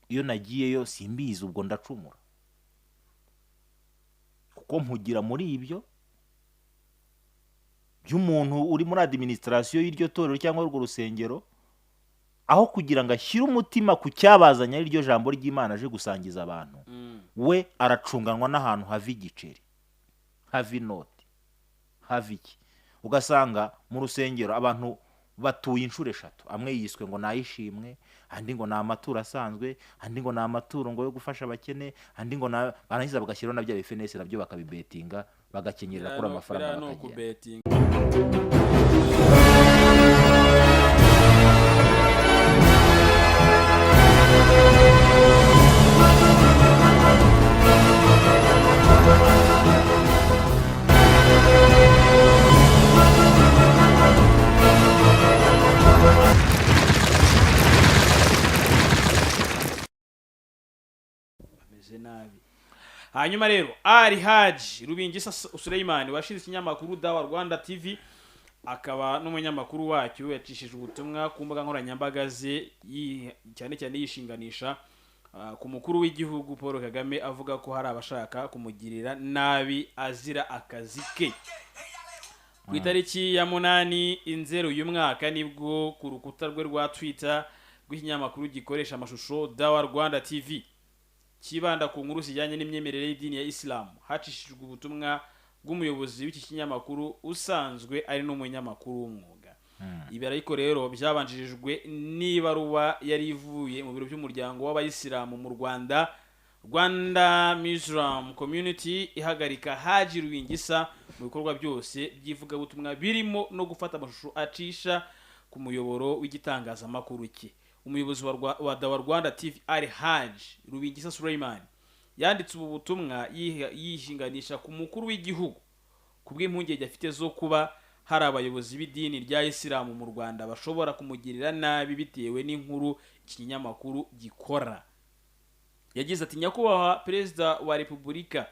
iyo nagiyeyo simbizi ubwo ndacumura kuko mpugira muri ibyo by'umuntu uri muri administration y'iryo torero cyangwa urwo rusengero, aho kugira ngo ashyire umutima ku cyabazanya iryo jambo ry'Imana aje gusangiza abantu, we aracunganwa n'ahantu hava igiceri, hava inoti, hava iki. Ugasanga mu rusengero abantu batuye inshuro 3, amwe yiswe ngo nayishimwe, andi ngo na amaturo asanzwe, andi ngo na amaturo ngo yo gufasha abakene, andi ngo barangiza bagashyiraho na bya bifenesi nabyo bakabibetinga, bagakenyerera kuri amafaranga bakagenda. Hanyuma rero RY'UMUNYAMAKURU Suleiman washinze ikinyamakuru Dawa Rwanda TV, akaba n'umunyamakuru wacyo yacishije ubutumwa ku mbuga nkoranyambaga ze cyane cyane yishinganisha ku mukuru w'igihugu Paul Kagame, avuga ko hari abashaka kumugirira nabi azira akazi ke. Ku itariki ya 8/0 uyu mwaka nibwo ku rukuta rwe rwa Twitter rw'ikinyamakuru gikoresha amashusho Dawa Rwanda TV kibanda ku nkuru zijyanye n'imyemerere y'idini ya Islam hacishijwe ubutumwa bw'umuyobozi w'iki kinyamakuru usanzwe ari n'umunyamakuru w'umwuga. Ibi ariko rero byabanjirijwe n'ibaruwa yari ivuye mu biro by'umuryango w'abayisilamu mu Rwanda, Rwanda Muslim Community, ihagarika RY'UMUNYAMAKURU mu bikorwa byose by'ivugabutumwa birimo no gufata amashusho acisha ku muyoboro w'igitangazamakuru cye. Umuyobozi wa Dawa Rwanda TV RY'UMUNYAMAKURU Suleiman yanditse ubu butumwa yishinganisha ku mukuru w'igihugu kubw'impungenge afite zo kuba hari abayobozi b'idini rya Islam mu Rwanda bashobora kumugirira nabi bitewe n'inkuru ikinyamakuru gikora. Yagize ati: nyakubahwa Perezida wa Repubulika,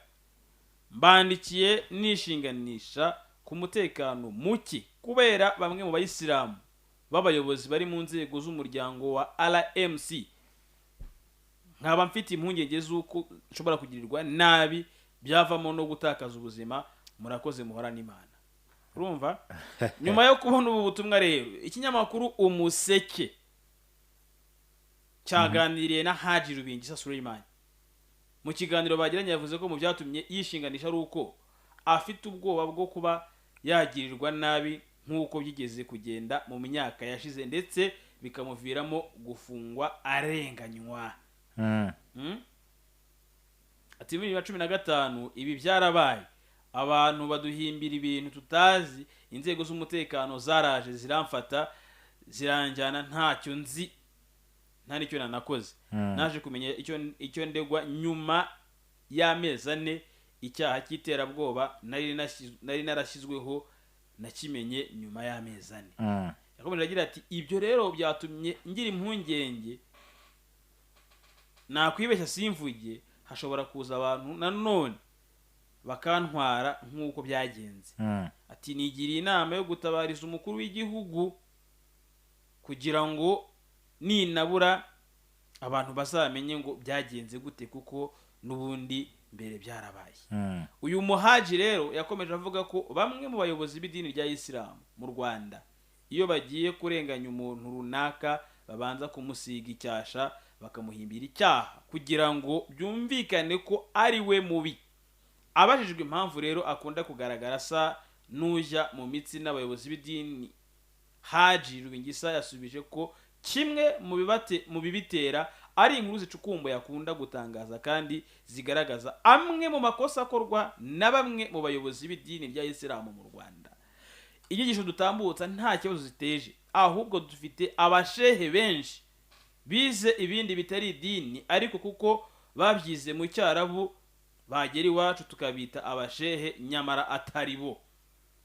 mbandikiye nishinganisha ku mutekano muke kubera bamwe mu bayisilamu b'abayobozi bari mu nzego z'umuryango wa RMC. Nkaba mfite impungenge z'uko nshobora kugirirwa nabi byavamo no gutakaza ubuzima. Murakoze muhorana Imana. Urumva? Nyuma yo kubona ubu butumwa rero, ikinyamakuru Umuseke cyaganiriye na RY'UMUNYAMAKURU Suleiman. Mu kiganiro bagiranye yavuze ko mu byatumye yishinganisha ari uko afite ubwoba bwo kuba yagirirwa nabi nk'uko byigeze kugenda mu myaka yashize, ndetse bikamuviramo gufungwa arenganywa. Ati 2015 ibi byarabaye, abantu baduhimbira ibintu tutazi, inzego z'umutekano zaraje ziramfata ziranjyana ntacyo nzi, nta nicyo nanakoze. Naje kumenya icyo ndegwa nyuma y'amezi 4, icyaha cy'iterabwoba nari narashyizweho nakimenye nyuma y'amezi 4. Yakomeje agira ati: ibyo rero byatumye ngira impungenge, nakwibeshya simvuge, hashobora kuza abantu nanone bakantwara nk'uko byagenze. Ati: nigiriye inama yo gutabariza umukuru w'igihugu kugira ngo ninabura abantu bazamenye ngo byagenze gute, kuko n'ubundi mbere byarabaye. Uyu muhaji rero yakomeje avuga ko bamwe mu bayobozi b'idini rya Islam mu Rwanda iyo bagiye kurenganya umuntu runaka babanza kumusiga icyasha bakamuhimbira icyaha kugira ngo byumvikane ko ari we mubi. Abajijwe impamvu rero akunda kugaragara sa n'ujya mu mitsi n'abayobozi b'idini, RY'UMUNYAMAKURU yasubije ko kimwe mu bibitera ari inkuru zicukumbuye akunda gutangaza kandi zigaragaza amwe mu makosa akorwa na bamwe mu bayobozi b'idini rya Islam mu Rwanda. Inyigisho dutambutsa nta kibazo ziteje, ahubwo dufite abashehe benshi bize ibindi bitari idini, ariko kuko babyize mu Cyarabu bagera iwacu tukabita abashehe nyamara atari bo.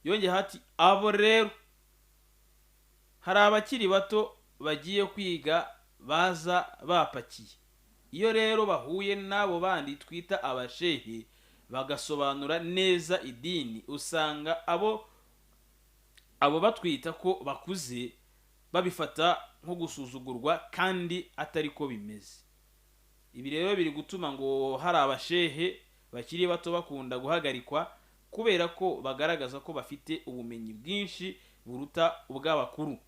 Yongeye ati: abo rero hari abakiri bato bagiye kwiga baza bapakiye. Iyo rero bahuye n'abo bandi twita abashehe bagasobanura neza idini, usanga abo batwita ko bakuze babifata nko gusuzugurwa kandi atari ko bimeze. ibi rero biri gutuma ngo hari abashehe bakiri bato bakunda guhagarikwa kubera ko bagaragaza ko bafite ubumenyi bwinshi buruta ubw'abakuru.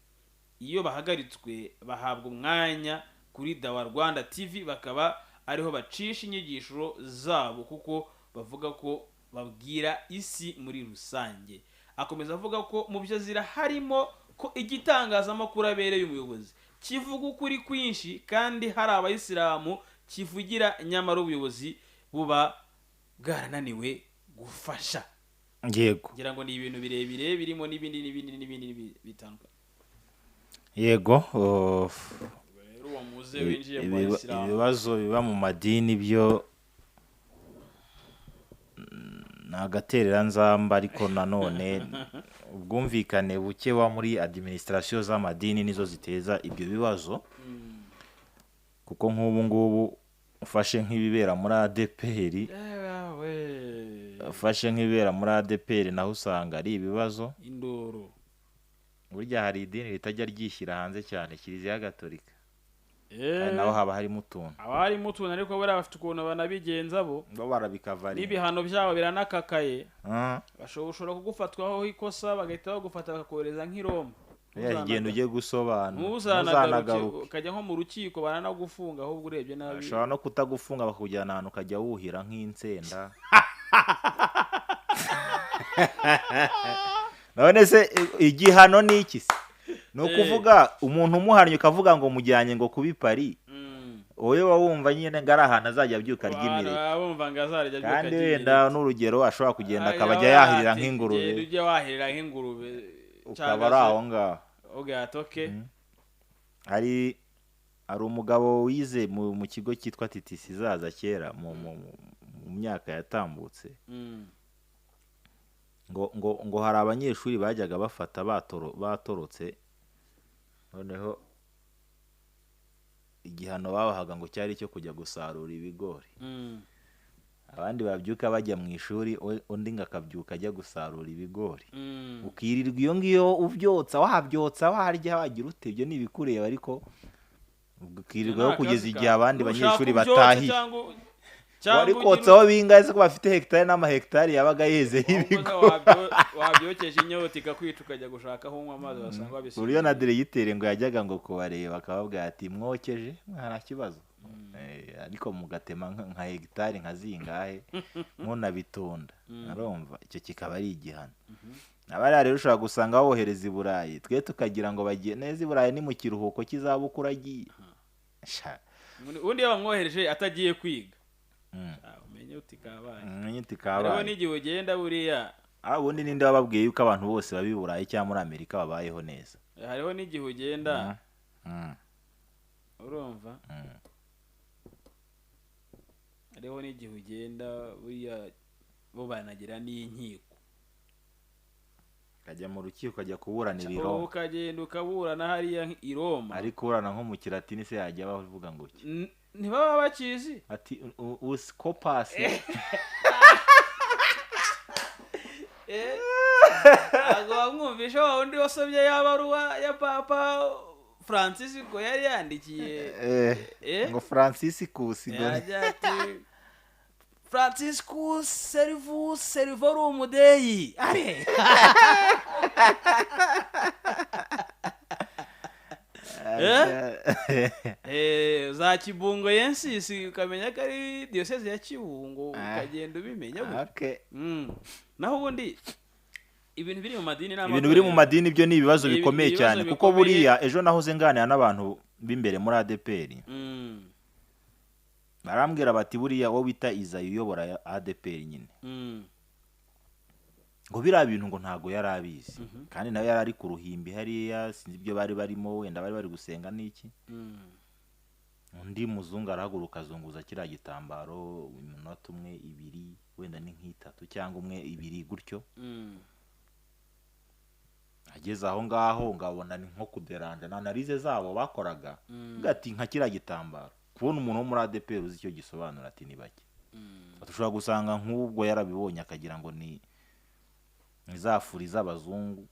Iyo bahagaritswe bahabwa umwanya kuri Dawa Rwanda TV bakaba ariho bacisha inyigisho zabo kuko bavuga ko babwira isi muri rusange. Akomeza avuga ko mu byo zira harimo ko igitangazamakuru abereye umuyobozi kivuga ukuri kwinshi kandi hari abayisilamu kivugira, nyamara ubuyobozi buba bwarananiwe gufasha. Yego, ngira ngo ni ibintu birebire birimo n'ibindi bitandukanye. yego. Rero uwo muze winjiye mu bayisilamu, ibibazo biba mu madini byo ni agatereranzamba, ariko nanone ubwumvikane buke wa muri administration z'amadini nizo ziteza ibyo bibazo. Kuko nk'ubu ngubu ufashe nk'ibibera muri ADPR, naho usanga ari ibibazo. indoro Burya hari idini ritajya ryishyira hanze cyane, Kiliziya Gatolika, naho haba harimo utuntu, ariko bari bafite ukuntu banabigenza bo barabikavari, n'ibihano byabo biranakakaye. Bashobora kugufatwaho ikosa bagahita bagufata bakakohereza nk'Iroma. Igenda ujye gusobanura, ntuzanagaruke ukajya nko mu rukiko baranagufunga, ahubwo urebye nabi bashobora no kutagufunga bakujyana ahantu ukajya wuhira nk'insenda. None se igihano ni iki se? Ni ukuvuga umuntu umuhannye ukavuga ngo mujyanye ngo kubi Paris, wowe wumva nyine ngo ari ahantu azajya abyuka ry'imirire, kandi wenda n'urugero ashobora kugenda akaba ajya yahirira nk'ingurube, ukaba ari aho ngaho. Hari umugabo wize mu kigo cyitwa TTC zaza kera mu myaka yatambutse, ngo hari abanyeshuri bajyaga bafata batorotse, noneho igihano babahaga ngo cyari cyo kujya gusarura ibigori. Abandi babyuka bajya mu ishuri, undi ngo akabyuka ajya gusarura ibigori. Ukirirwa iyo ngiyo ubyotsa, waharya wagira ute, ibyo ni ibikureba, ariko ukirirwaho kugeza igihe abandi banyeshuri batahiye. Wari kotsaho bingahe se ko bafite hegitari n'amahegitari yabaga yezeho ibigori. Wabyokeje inyota ikakwica ukajya gushakaho unywa amazi wasanga wabisigaye. Uriyo na diregiteri ngo yajyaga ngo kubareba akababwira ati mwokeje nta kibazo, ariko mugatema nka hegitari nka zingahe munabitonda, arumva icyo kikaba ari igihano. Abari rero ushobora gusanga wohereza i Burayi, twe tukagira ngo bagiye neza i Burayi ni mu kiruhuko cy'izabukuru agiye. Undi yabamwohereje atagiye kwiga, umenye uti kabaye. Hariho n'igihe ugenda buriya, ubundi ninde wababwiye yuko abantu bose babi Burayi cyangwa muri Amerika babayeho neza? Hariho n'igihe ugenda urumva, hariho n'igihe ugenda buriya bo banagira n'inkiko, ukajya mu rukiko ukajya kuburanira i Roma, ukagenda ukaburana hariya i Roma, ariko urana nko mu Kilatini se yajya bavuga ngo iki? Ntibaba bakizi ati usikopasi. Ntabwo wamwumvisha wa wundi wasomye ya baruwa ya Papa Francisco yari yandikiye ngo Franciscus yajya ati Franciscus Servorum Dei. Za Kibungo yensisi ukamenya ko ari diyoseze ya Kibungo, ukagenda ubimenya. Naho ubundi ibintu biri mu madini byo ni ibibazo bikomeye cyane, kuko buriya ejo nahoze nganira n'abantu b'imbere muri ADPR, barambwira bati buriya wowe bita Izayi uyobora ADPR nyine, ngo biriya bintu ngo ntago yari abizi, kandi nawe yari ari ku ruhimbi hariya, sinzi ibyo bari barimo, wenda bari gusenga n'iki. Undi muzungu arahaguruka azunguza kiriya gitambaro iminota umwe ibiri, wenda ni nk'itatu cyangwa umwe ibiri gutyo. Ageze aho ngaho ngabona ni nko kuderanja na analize zabo bakoraga, ngati nka kiriya gitambaro kubona umuntu wo muri ADPR uzi icyo gisobanura ati ni bake. Batushobora gusanga nk'ubwo yarabibonye akagira ngo ni izafuri z'abazungu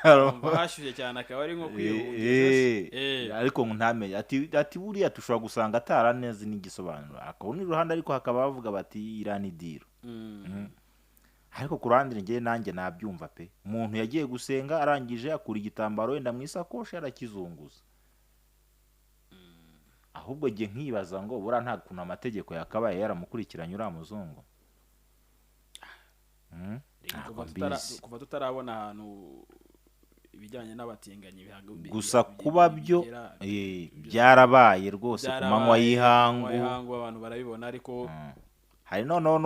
Urumva hashyushye cyane akaba ari nko kwihungiza ariko ntamenye ati buriya tushobora gusanga ataraneze n'igisobanuro akabona iruhande ariko hakaba bavuga bati irani diro. Ariko ku ruhande njye nanjye nabyumva pe, umuntu yagiye gusenga arangije akura igitambaro wenda mu isakoshi arakizunguza, ahubwo jye nkibaza ngo buriya nta kuntu amategeko yakabaye yaramukurikiranye uriya muzungu. kuva tutarabona ahantu ibijyanye n'abatinganyi gusa kuba byo byarabaye rwose ku manywa y'ihangu abantu barabibona. Ariko hari noneho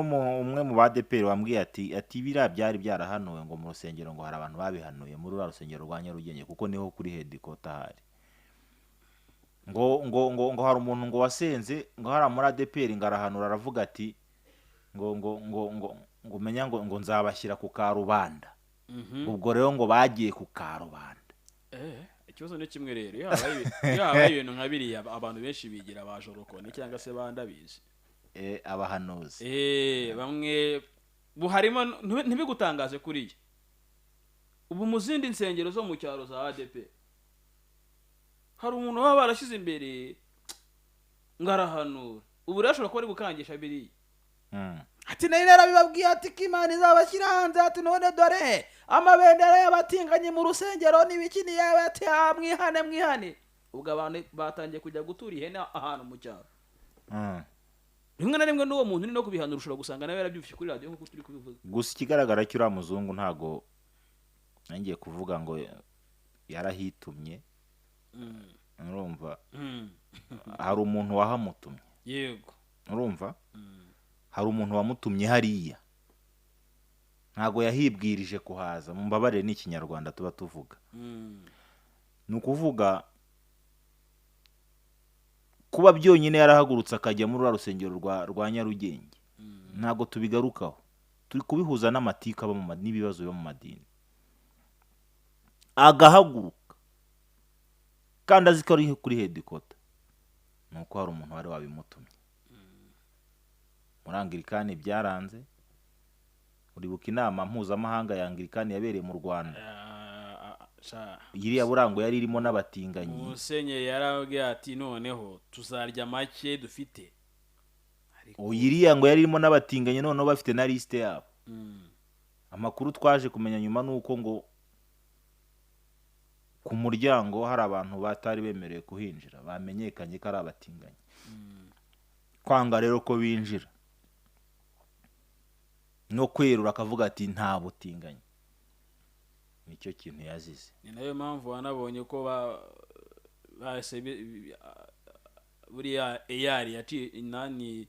umwe mu badeperi wambwiye ati biriya byari byarahanuwe ngo mu rusengero ngo hari abantu babihanuye muri uriya rusengero rwa Nyarugenge kuko niho kuri hedikota hari ngo hari umuntu ngo wasenze ngo hari muri adeperi ngo arahanura aravuga ati ngo umenya ngo nzabashyira ku karubanda. Ubwo rero ngo bagiye ku karubanda. Ikibazo ni kimwe rero, iyo habaye ibintu nka biriya abantu benshi bigira abajorokone cyangwa se bandabizi abahanuzi bamwe buharimo ntibigutangaze kuriya. Ubu mu zindi nsengero zo mu cyaro za ADP hari umuntu baba barashyize imbere ngarahanura, ubu rero ashobora kuba ari gukangisha biriya ati nayo narabibabwiye ati ko Imana izabashyira hanze, ati none dore amabendera y'abatinganye mu rusengero n'ibikini yawe, ati mwihane. Ubwo abantu batangiye kujya gutura ihene ahantu mu cyaro. Rimwe na rimwe n'uwo muntu ni no kubihanura ushobora gusanga nawe yarabyufishe kuri radio nk'uko turi kubivuga. Gusa ikigaragara cyo uriya muzungu ntago nangiye kuvuga ngo yarahitumye. Urumva hari umuntu wahamutumye. Yego urumva hari umuntu wamutumye hariya, ntago yahibwirije kuhaza. Mumbabarire ni ikinyarwanda tuba tuvuga. Ni ukuvuga kuba byonyine yarahagurutse akajya muri uriya rusengero rwa Nyarugenge ntago tubigarukaho, turi kubihuza n'amatika n'ibibazo biba mu madini. Agahaguruka kandi azi ko ari kuri hedikota, nuko hari umuntu wari wabimutumye. Muri Anglikani byaranze, uribuka inama mpuzamahanga ya Anglikani yabereye mu Rwanda, iriya burango yari irimo n'abatinganyi. Musenyeri yarabwiye ati noneho tuzarya make dufite. Iriya ngo yari irimo n'abatinganyi noneho bafite na liste yabo. Amakuru twaje kumenya nyuma nuko ngo ku muryango hari abantu batari bemerewe kuhinjira, bamenyekanye ko ari abatinganyi. Kwanga rero ko binjira no kwerura akavuga ati nta butinganyi, nicyo kintu yazize. Ni nayo mpamvu wanabonye ko bahise buriya eyari yaciye inani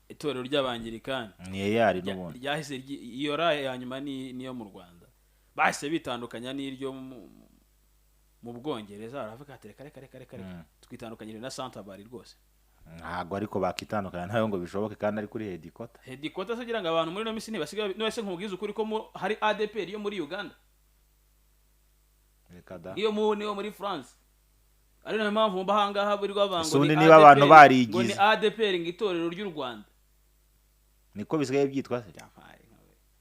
itorero ry'Abangirikani. Ni eyari n'ubundi ryahise iyo ra ya nyuma niyo mu Rwanda bahise bitandukanya n'iryo mu Bwongereza. Aravuga ati reka twitandukanyije na Santabari rwose. Ntago ariko bakitandukanya ntayo ngo bishoboke kandi ari kuri hedikota. Hedikota segira ngo abantu muri no misi ntibasigaye nose nkubwiza ukuri ko hari ADP yo muri Uganda. Rekada. Iyo muri France. Ari nayo mpamvu mbahanga haburirwa bango ni niba abantu barigize. Ngo ni ADP ngitorero ry'u Rwanda. Niko bisigaye byitwa se.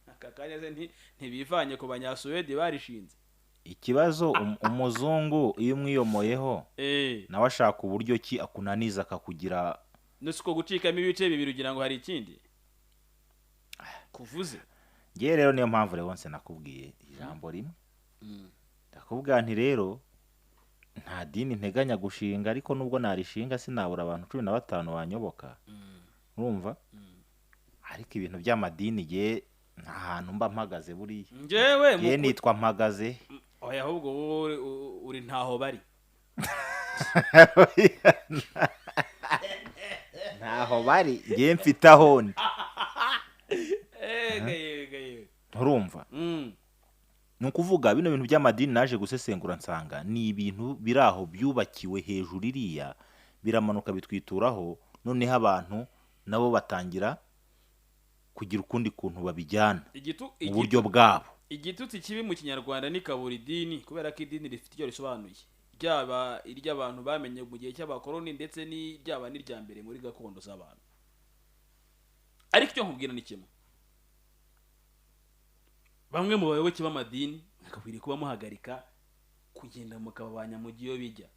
Akakanya se ntibivanye ku banyasuwedi barishinze. Ikibazo umuzungu iyo umwiyomoyeho nawe ashaka uburyo ki akunaniza akakugira nuko gucikamo ibice bibiri ugira ngo hari ikindi kuvuze. Ngiye rero niyo mpamvu rero nse nakubwiye ijambo rimwe. Ndakubwira nti rero nta dini nteganya gushinga, ariko nubwo narishinga sinabura abantu 15 banyoboka. Urumva? Ariko ibintu by'amadini ye nta hantu mba mpagaze buriya. Ngewe nitwa mpagaze. Oya ahubwo uri ntaho bari. Ntaho bari ngiye mfite aho ndi. Urumva? Ni ukuvuga bino bintu by'amadini naje gusesengura nsanga ni ibintu biraho byubakiwe hejuru iriya, biramanuka bitwituraho, noneho abantu nabo batangira kugira ukundi kuntu babijyana uburyo bwabo. Igitutsi kibi mu Kinyarwanda ni kabura idini, kubera ko idini rifite icyo risobanuye, ryaba iry'abantu bamenye mu gihe cy'abakoroni ndetse n'iryaba n'irya mbere muri gakondo z'abantu. Ariko icyo nkubwira ni kimwe, bamwe mu bayoboke b'amadini bakakwiriye kuba muhagarika kugenda mukababanya mu gihe bijya.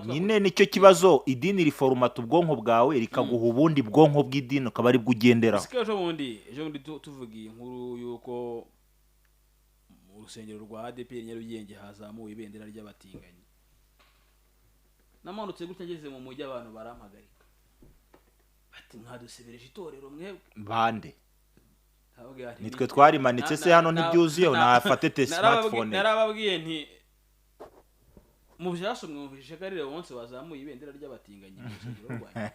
nyine nicyo kibazo, idini riforumata ubwonko bwawe rikaguha ubundi bwonko bw'idini ukaba ari bwo ugenderaho. ejo bundi tuvugiye inkuru yuko mu rusengero rwa ADP Nyarugenge hazamuwe ibendera ry'abatinganyi. Namanutse gutya ngeze mu mujyi abantu barampagarika bati mwadusebereje itorero mwebwe. Bande nitwe twarimanitse se hano ntibyuzuyeho nafate te smartphone. Narababwiye nti mu byasomwe mwumvise karire wonse wazamuye ibendera ry'abatinganyi mu rusengero rwanyu.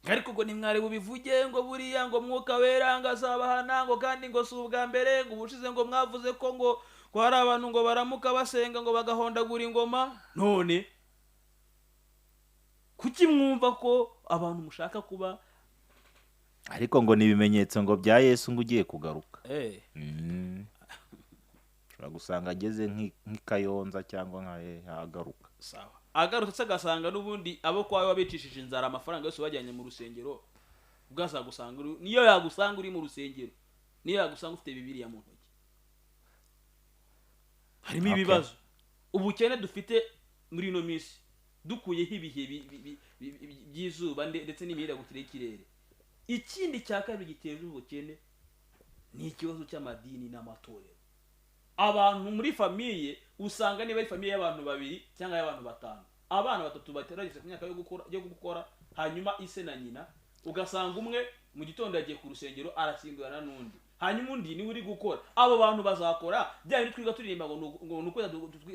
Ariko ngo nimware bubivuge ngo buriya ngo mwuka wera ngazabahana ngo kandi ngo si ubwa mbere ngo ubushize ngo mwavuze ko ngo hari abantu ngo baramuka basenga ngo bagahondagura ingoma. None kuki mwumva ko abantu mushaka kuba ariko ngo nibimenyetso ngo bya Yesu ngo ugiye kugaruka? Gusanga ageze nk'ikayonza cyangwa nk'agaruka. Sawa, agarutse agasanga n'ubundi abo kwawe wabicishije inzara amafaranga yose bajyanye mu rusengero, ubwazagusanga niyo yagusanga uri mu rusengero, niyo yagusanga ufite Bibiliya mu ntoki. Harimo ibibazo ubukene dufite muri ino minsi, dukuyeho ibihe by'izuba ndetse n'imihindagurikire y'ikirere. Ikindi cya kabiri giteza ubukene ni ikibazo cy'amadini n'amatorero. Abantu muri famiye usanga niba ari famiye y'abantu babiri cyangwa y'abantu batanu, abana batatu bateragise ku myaka yo gukora, hanyuma ise na nyina ugasanga umwe mu gitondo yagiye ku rusengero arashyingurana n'undi, hanyuma undi niwe uri gukora. Abo bantu bazakora bya bintu twiga turirimba ngo nuko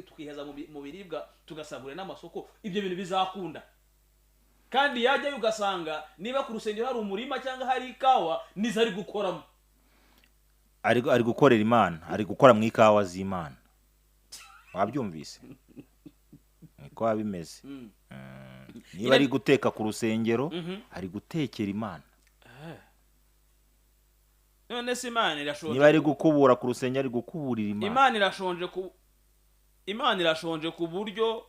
tukiheza mu biribwa tugasagura n'amasoko, ibyo bintu bizakunda. Kandi yajyayo ugasanga niba ku rusengero hari umurima cyangwa hari ikawa nizo ari gukoramo. Ari gukorera Imana, ari gukora mu ikawa z'Imana. Wabyumvise? Niko wabimeze. Niba ari guteka ku rusengero ari gutekera Imana. None se Imana irashonje. Niba ari gukubura ku rusengero ari gukuburira Imana. Imana irashonje ku buryo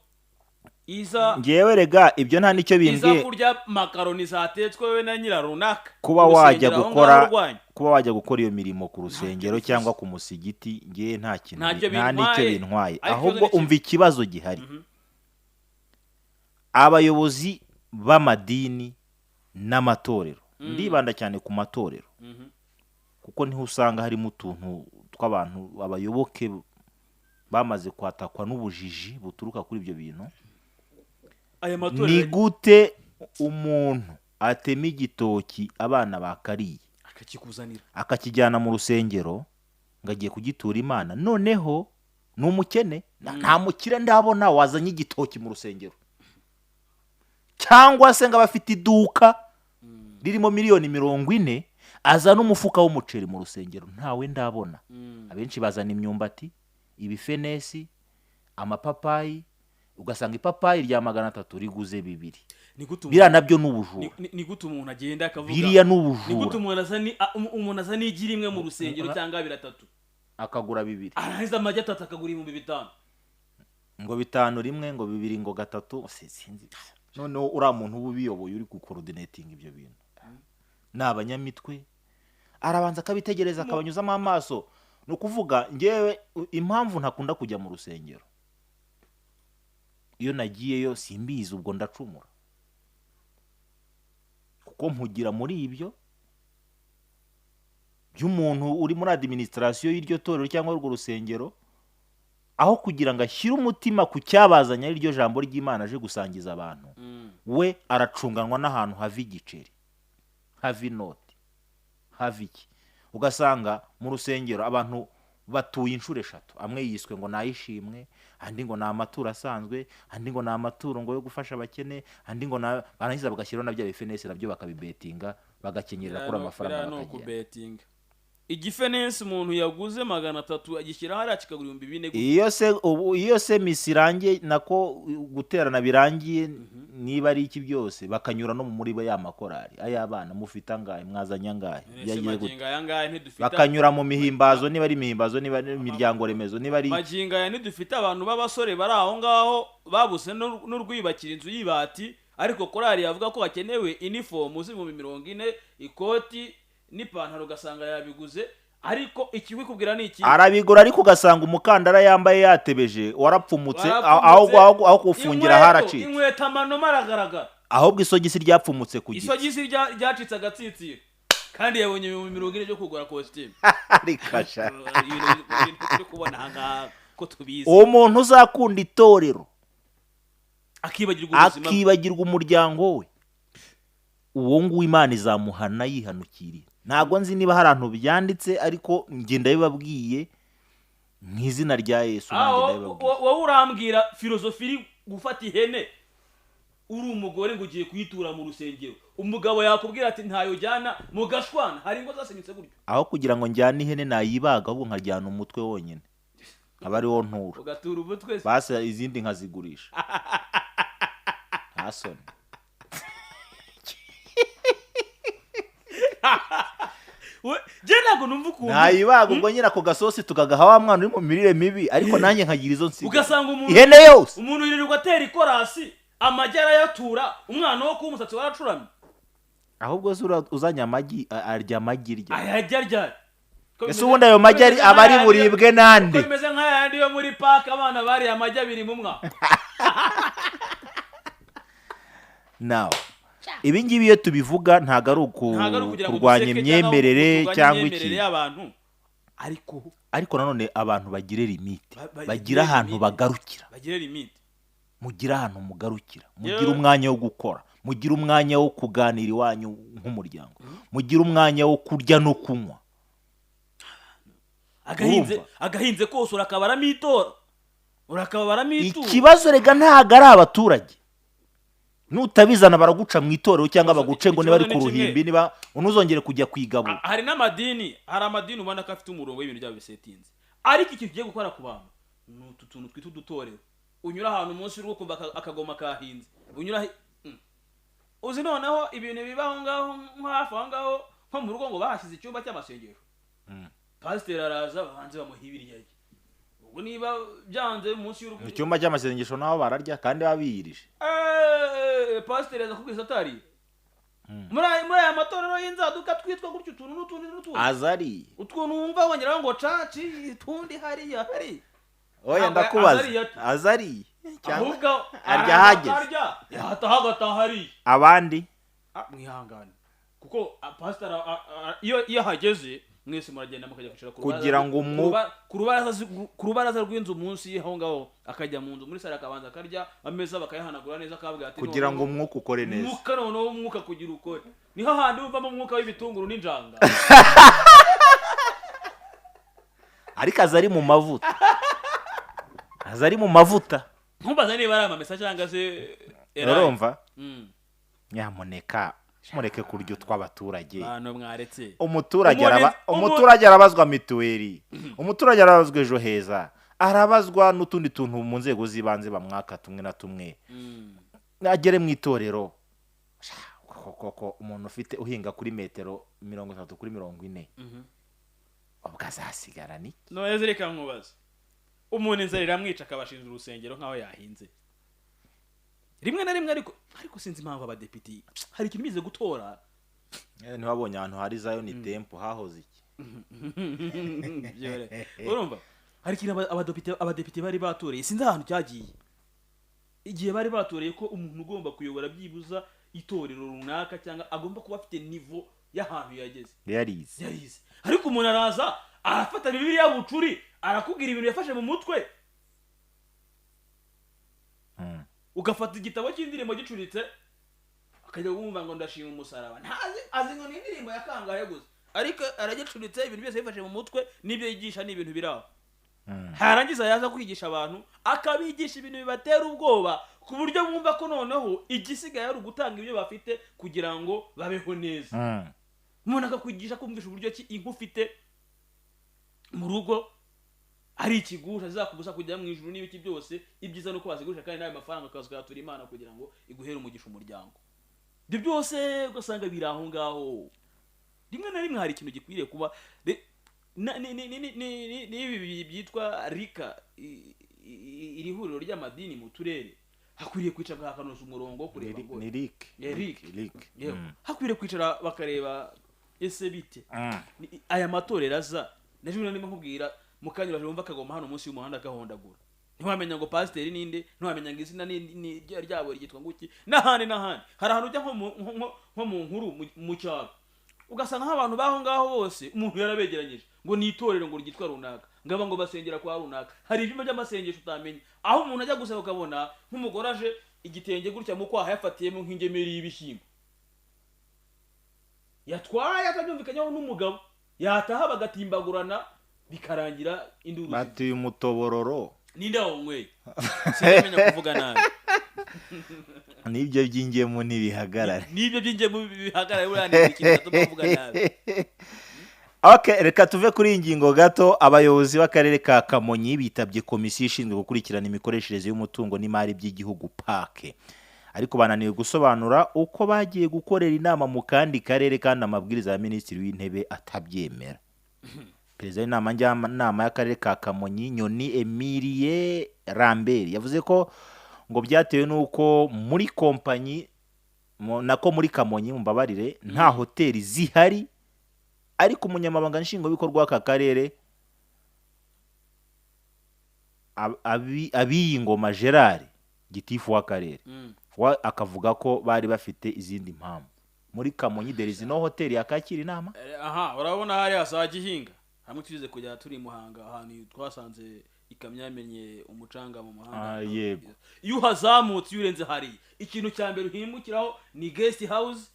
iza ngewe rega ibyo nta nicyo bimbwiye. Iza kurya makaroni zatetswe we na nyira runaka. Kuba wajya gukora iyo mirimo ku rusengero cyangwa ku musigiti ngewe nta kintu nta nicyo bintwaye. Ahubwo umva ikibazo gihari. Abayobozi b'amadini n'amatorero, ndibanda cyane ku matorero, kuko niho usanga harimo utuntu tw'abantu abayoboke bamaze kwatakwa n'ubujiji buturuka kuri ibyo bintu. Ni gute umuntu atema igitoki abana bakariye akakikuzanira akakijyana mu rusengero ngo agiye kugitura Imana, noneho ni umukene? Nta mukire ndabona wazanye igitoki mu rusengero. Cyangwa se ngo abafite iduka ririmo miliyoni 40 azana umufuka w'umuceri mu rusengero, ntawe ndabona. Abenshi bazana imyumbati, ibifenesi, amapapayi, ugasanga ipapayi rya 300 riguze 2. Bira nabyo n'ubujura. Ni gute umuntu agenda akavuga biriya n'ubujura? Ni gute umuntu azana igi rimwe mu rusengero cyangwa 3 akagura 2, arahiza amajya 3 akagura 5,000 ngo 5 rimwe ngo 2 ngo 3 sinzi. Noneho uri muntu ububiyoboye uri coordinating ibyo bintu n'abanyamitwe, arabanza akabitegereza akabanyuzamo amaso. No kuvuga ngewe impamvu ntakunda kujya mu rusengero, iyo nagiyeyo simbizi ubwo ndacumura, kuko mpugira muri ibyo by'umuntu uri muri administration y'iryo torero cyangwa urwo rusengero, aho kugira ngo ashyire umutima ku cyabazanya iryo jambo ry'Imana aje gusangiza abantu. We aracunganwa n'ahantu hava igiceri, hava inoti, hava iki. Ugasanga mu rusengero abantu batuye inshuro 3, amwe yiswe ngo nayishimwe, andi ngo na amaturo asanzwe, andi ngo na amaturo ngo yo gufasha abakene, andi ngo barangiza bagashyiraho nabyo bifenesi nabyo bakabibetinga bagakenyerera kuri amafaranga bakagira. Igifenesi umuntu yaguze 300 agishyira hari akigagura 4,000. Iyo se misirangiye nako guterana birangiye, niba ari iki byose bakanyura no muri ya makorari ay'abana mufite angahe mwazanya angahe bakanyura mu mihimbazo, niba ari imihimbazo, niba ari imiryango remezo, niba ari maginga ya ntidufite abantu b'abasore bari aho ngaho babuse n'urwibakira inzu y'ibati, ariko korari yavuga ko hakenewe uniform uzi mu 40, ikoti n'ipantaro ugasanga yabiguze ariko ikibikubwira ni iki arabigura ariko ugasanga umukandara yambaye yatebeje warapfumutse aho kufungira haraciye inkweto amano maragaragara ahubwo isogisi ryapfumutse ku giti isogisi ryacitse agatsitsiro kandi yabonye 140 byo kugura costume rikasha ibintu kubona hanga ko tubizi umuntu uzakunda itorero akibagirwa umuryango we uwo nguwo Imana izamuhana yihanukiriye ntago nzi niba hari ahantu byanditse ariko ngenda bibabwiye mu izina rya Yesu wowe urambwira filozofi iri gufata ihene uri umugore ngo ugiye kuyitura mu rusengero umugabo yakubwira ati ntayo jyana mu gashwana hari ngo zasenyutse gutyo aho kugira ngo njyane ihene nayibaga ahubwo nkajyana umutwe wonyine aba ari wo ntura ugatura umutwe basi izindi nkazigurisha ntasoni ntabwo numva ukuntu nayibaga ubwo nyine ako gasosi tukagaha wa mwana uri mu mirire mibi ariko nanjye nkagira izo nsiga ugasanga ihene yose umuntu yirirwa atera ikorasi amagi arayatura umwana wo kuba umusatsi waracuramye ahubwo uzanye amagi arya amagi rya ayarya ese ubundi ayo magi aba ari buribwe nande bimeze nk'ayandi yo muri park abana bari amagi abiri mu mwaka now ibi ngibi iyo tubivuga ntago ari kurwanya imyemerere cyangwa iki ariko nanone abantu bagire limite bagira ahantu bagarukira mugira ahantu mugarukira mugira umwanya wo gukora mugira umwanya wo kuganira iwanyu nk'umuryango mugira umwanya wo kurya no kunywa agahinze kose urakabaramo itora ikibazo rega ntago ari abaturage nutabizana baraguca mu itorero cyangwa baguce ngo niba ari ku ruhimbi niba unuzongere kujya kwigabura hari n'amadini hari amadini ubona ko afite umurongo w'ibintu byabo bisetinze ariko ikintu kigiye gukora ku bantu ni utu tuntu twita udutorero unyura ahantu umunsi uri kumva akagoma kahinze unyura uzi noneho ibintu bibaho ngaho nko hafi aho ngaho nko mu rugo ngo bahashyize icyumba cy'amasengesho pasiteri araza bahanze bamuhibiriye ubwo niba byanze munsi y'urugo icyumba cy'amasengesho naho bararya kandi babiyirije pasiteri aza kubwira satari muri aya matorero y'inzaduka twitwa gutyo utuntu n'utundi azari utuntu wumva wongeraho ngo caci tundi hariya oya ndakubaza azari ahubwo arya hageze yahagata hari abandi mwihangane kuko pasiteri iyo hageze mwese muragenda mukajya kwicara kugira ngo ku rubaraza rw'inzu munsi aho ngaho akajya mu nzu muri sare akabanza akarya ameza bakayahanagura neza akabwira ati kugira ngo umwuka ukore neza umwuka noneho umwuka kugira ukore niho handi uvamo umwuka w'ibitunguru n'injanga ariko azari mu mavuta ntumbaza niba ari amamesa cyangwa se urumva nyamuneka mureke kurya utw'abaturage umuturage arabazwa mituweli umuturage arabazwa ejo heza arabazwa n'utundi tuntu mu nzego z'ibanze bamwaka tumwe na tumwe agere mu itorero koko umuntu ufite uhinga kuri metero 30 kuri 40 ubwo azasigara ni none reka nkubaza umuntu inzara iramwica akabashinja urusengero nkaho yahinze rimwe na rimwe ariko sinzi impamvu abadepite hari ikintu bize gutora ntiwabonye ahantu hari zayo ni tempo hahoze iki urumva hari ikintu abadepite bari batoreye sinzi ahantu cyagiye igihe bari batoreye ko umuntu ugomba kuyobora byibuza itorero runaka cyangwa agomba kuba afite nivo y'ahantu yageze yarize ariko umuntu araza arafata Bibiliya bucuri arakubwira ibintu yafashe mu mutwe ugafata igitabo cy'indirimbo gicuritse akajya wumva ngo ndashima umusaraba azi ngo ni indirimbo yakangaye gusa ariko aragicuritse ibintu byose yifashe mu mutwe n'ibyo yigisha ni ibintu biraho harangiza yaza kwigisha abantu akabigisha ibintu bibatera ubwoba ku buryo bumva ko noneho igisigaye ari ugutanga ibyo bafite kugira ngo babeho neza umuntu akakwigisha kumvisha uburyo ki inka ufite mu rugo ari ikigusha zizakubuza kujya mu ijuru n'ibiki byose ibyiza nuko bazigurisha kandi nawe mafaranga ukazukatura Imana kugira ngo iguhere umugisha umuryango ibyo byose ugasanga biri aho ngaho rimwe na rimwe hari ikintu gikwiriye kuba n'ibi byitwa rika iri huriro ry'amadini mu turere hakwiriye kwicara bakanoza umurongo kureba ngo ni rike hakwiriye kwicara bakareba ese bite aya matorero aza naje ndimo nkubwira mukanyura bumva akagoma hano munsi y'umuhanda gahondagura ntiwamenya ngo pasiteri ninde ntiwamenya ngo izina ni ryabo ryitwa nguki n'ahandi hari ahantu ujya nko mu nkuru mu cyaro ugasanga nk'abantu baho ngaho bose umuntu yarabegeranyije ngo ni itorero ngo ryitwa runaka ngaba ngo basengera kwa runaka hari ibyuma by'amasengesho utamenya aho umuntu ajya gusaba ukabona nk'umugore aje igitenge gutya mu kwaha yafatiyemo nk'ingemeri y'ibishyimbo yatwaye atabyumvikanyaho n'umugabo yataha bagatimbagurana bikarangira induru batuye umutobororo ninde wonyweye sinamenya kuvuga nabi nibyo byingemo ntibihagarare nibyo byingemo bihagarare urandi ikintu tuvuga nabi. Okay, reka tuve kuri ingingo gato. Abayobozi b'akarere ka Kamonyi bitabye komisiyo ishinzwe gukurikirana imikoreshereze y'umutungo n'imari by'igihugu PAC, ariko bananiwe gusobanura uko bagiye gukorera inama mu kandi karere kandi amabwiriza ya minisitiri w'intebe atabyemera. Perezida w'inama y'akarere ka Kamonyi Nyoni Emilie Rambert yavuze ko ngo byatewe nuko muri kompanyi nako muri Kamonyi mumbabarire nta hoteli zihari, ariko umunyamabanga nshingwabikorwa w'aka karere Abiyingoma Gerard gitifu w'akarere akavuga ko bari bafite izindi mpamvu. Muri Kamonyi there is no hotel yakakira inama. Urabona hari hasa Gihinga hamwe tugize kujya turi Muhanga ahantu twasanze ikamyo yamenye umucanga mu muhanda. Yego. Iyo hazamutse yurenze hari ikintu cya mbere uhimukiraho ni guest house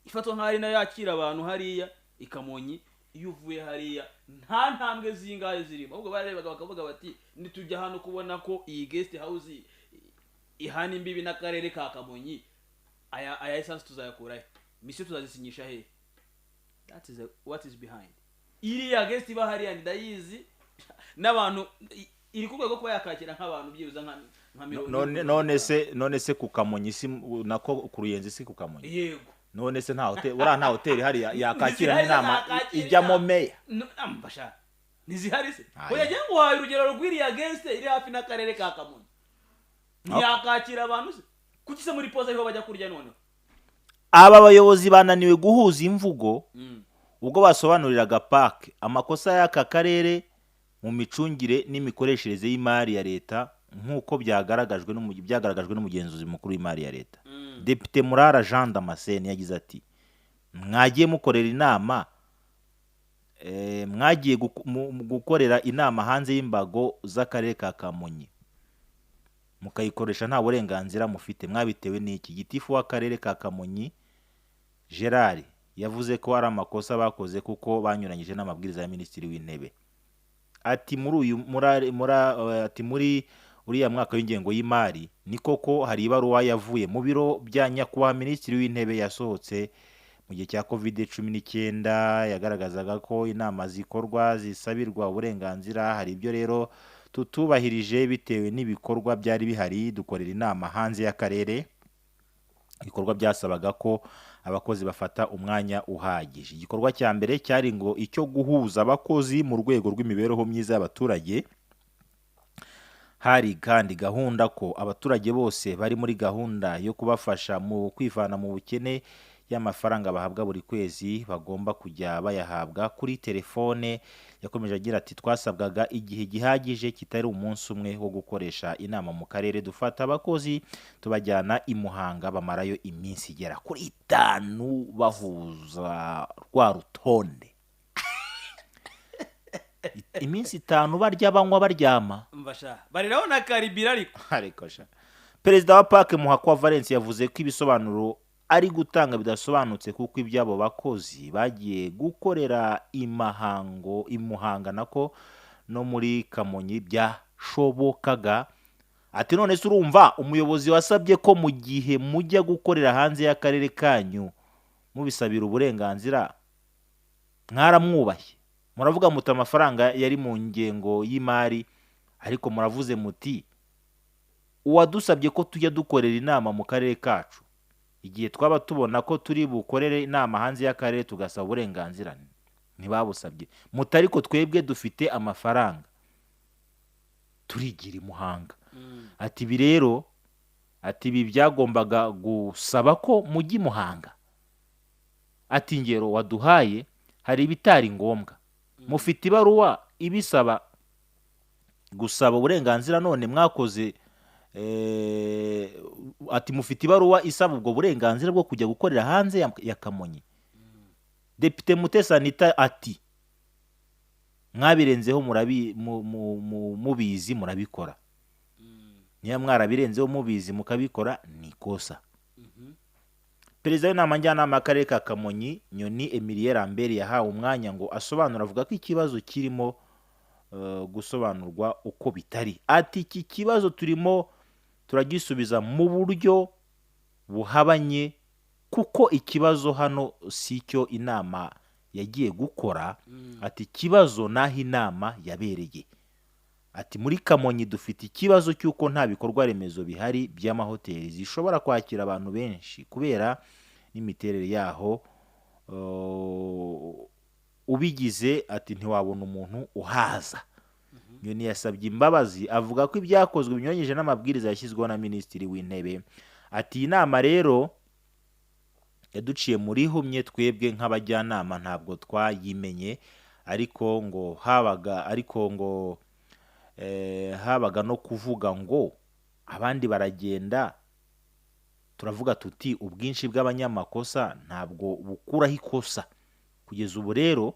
ifatwa nk'ari na yakira abantu hariya Ikamonyi. Iyo uvuye hariya nta ntambwe zingahe zirimo, ahubwo barebaga bakavuga bati nitujya hano kubona ko iyi guest house ihana imbibi n'akarere ka Kamonyi aya essence tuzayakura he, mission tuzazisinyisha he. That is what is behind iriya guest iba hariya ndayizi n'abantu iri ku rwego kuba yakakira nk'abantu byibuza nka none se ku Kamonyi si nako ku Ruyenzi si ku Kamonyi. Yego. None se nta hotel hari yakakira inama ijyamo meya ambasha nizihari se oyagiye ngo haye urugero rw'iriya guest iri hafi n'akarere ka Kamonyi yakakira abantu se kuki se muri poza ariho bajya kurya none. Aba bayobozi bananiwe guhuza imvugo ubwo basobanuriraga PAC amakosa y'aka karere mu micungire n'imikoreshereze y'imari ya leta nk'uko byagaragajwe n'umugenzuzi mukuru w'imari ya leta. Depite Murara Jean Damascene yagize ati mwagiye mukorera inama mwagiye gukorera inama hanze y'imbago z'akarere ka Kamonyi mukayikoresha nta burenganzira mufite, mwabitewe n'iki? Gitifu w'akarere ka Kamonyi Gerard yavuze ko ari amakosa bakoze kuko banyuranyije n'amabwiriza ya minisitiri w'intebe. Ati muri uriya mwaka w'ingengo y'imari ni koko hari ibaruwa yavuye mu biro bya nyakubahwa minisitiri w'intebe yasohotse mu gihe cya COVID-19 yagaragazaga ko inama zikorwa zisabirwa uburenganzira. Hari ibyo rero tutubahirije bitewe n'ibikorwa byari bihari, dukorera inama hanze y'akarere. Ibikorwa byasabaga ko abakozi bafata umwanya uhagije. Igikorwa cya mbere cyari ngo icyo guhuza abakozi mu rwego rw'imibereho myiza y'abaturage. Hari kandi gahunda ko abaturage bose bari muri gahunda yo kubafasha mu kwivana mu bukene y'amafaranga bahabwa buri kwezi bagomba kujya bayahabwa kuri telefone. Yakomeje agira ati twasabwaga igihe gihagije kitari umunsi umwe wo gukoresha inama mu karere, dufata abakozi tubajyana i Muhanga bamarayo iminsi igera kuri 5 bahuza rwa rutonde. Iminsi 5 barya banywa baryama mbasha bariraho na karibira ariko sha. Perezida wa PAC Muhakwa Valence yavuze ko ibisobanuro ari gutanga bidasobanutse kuko ibyabo bakozi bagiye gukorera Imuhanga nako no muri Kamonyi byashobokaga. Ati none se urumva umuyobozi wasabye ko mu gihe mujya gukorera hanze y'akarere kanyu mubisabira uburenganzira mwaramwubashye, muravuga muti amafaranga yari mu ngengo y'imari, ariko muravuze muti uwadusabye ko tujya dukorera inama mu karere kacu igihe twaba tubona ko turi bukorere inama hanze y'akarere tugasaba uburenganzira ntibabusabye muti ariko twebwe dufite amafaranga turigira i Muhanga. Ati ibi rero ati ibi byagombaga gusaba ko mujyi Muhanga. ati ingero waduhaye hari ibitari ngombwa mufite ibaruwa ibisaba gusaba uburenganzira none mwakoze ati mufite ibaruwa isaba ubwo burenganzira bwo kujya gukorera hanze ya Kamonyi. Depite Mutesi Anita ati mwabirenzeho mubizi murabikora. Niya mwarabirenzeho mubizi mukabikora ni kosa. Perezida w'inama njyanama y'akarere ka Kamonyi Nyoni Emilie Lambert yahawe umwanya ngo asobanura avuga ko ikibazo kirimo gusobanurwa uko bitari. Ati iki kibazo turimo turagisubiza mu buryo buhabanye kuko ikibazo hano si cyo inama yagiye gukora. Ati ikibazo naho inama yabereye. Ati muri Kamonyi dufite ikibazo cy'uko nta bikorwa remezo bihari by'amahoteli zishobora kwakira abantu benshi kubera n'imiterere yaho. Ubigize ati ntiwabona umuntu uhaza. Nyoni yasabye imbabazi avuga ko ibyakozwe binyuranyije n'amabwiriza yashyizweho na Minisitiri w'Intebe. Ati inama rero yaduciye muri humye twebwe nk'abajyanama ntabwo twayimenye ariko ngo habaga no kuvuga ngo abandi baragenda turavuga tuti ubwinshi bw'abanyamakosa ntabwo bukuraho ikosa. Kugeza ubu rero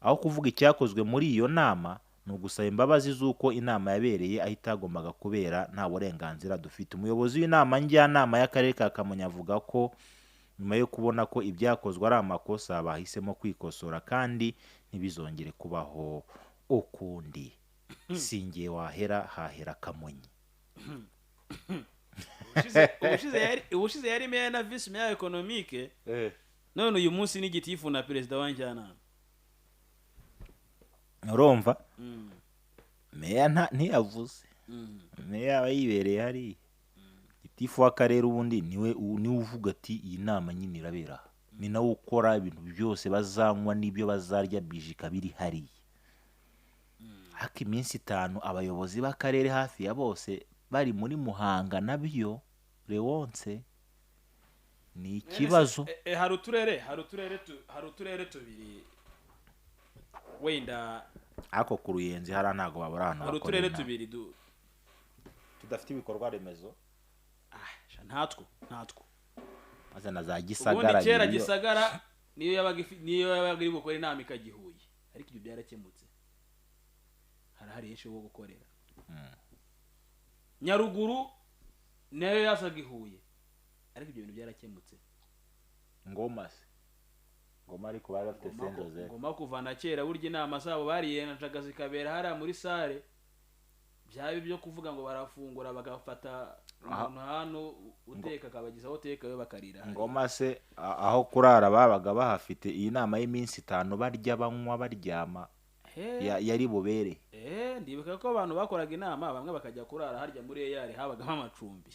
aho kuvuga icyakozwe muri iyo nama ni ugusaba imbabazi z'uko inama yabereye aho itagombaga kubera nta burenganzira dufite. Umuyobozi w'inama njyanama y'akarere ka Kamonyi avuga ko nyuma yo kubona ko ibyakozwe ari amakosa bahisemo kwikosora kandi ntibizongere kubaho ukundi. Singiye wahera hahera Kamonyi. ubushize yari meya na vice meya economique none uyu munsi ni gitifu na perezida wa njyanama. Urumva meya ntiyavuze. Meya aba yibereye hariya. Gitifu w'akarere ubundi niwe uvuga ati iyi nama nyine irabera. Ni nawe ukora ibintu byose bazanywa n'ibyo bazarya bijika biri hariya. Haka iminsi 5 abayobozi b'akarere hafi ya bose bari muri Muhanga nabyo Lewonse ni ikibazo. Hari uturere tubiri wenda ako ku Ruyenzi hari ntago babura hano. Hari uturere tubiri tudafite ibikorwa remezo. Ntatwo maze na za Gisagara. Ubundi kera Gisagara niyo yabaga iri gukora inama ikagihuye ariko ibyo byarakemutse. Hari yeshe wo gukorera. Nyaruguru nayo yasaga ihuye ariko ibyo bintu byarakemutse. Ngoma ariko bari bafite sendoze. Ngoma kuvana kera burya inama zabo bariyenacaga zikabera hariya muri sale. Byabi byo kuvuga ngo barafungura bagafata umuntu hano uteka kabagiza hoteka yo bakarira. Ngoma se aho kurara babaga bahafite iyi nama y'iminsi 5 barya banywa baryama. Yari bubere. Ndibuka ko abantu bakoraga inama bamwe bakajya kurara harya muri yari habagamo amacumbi.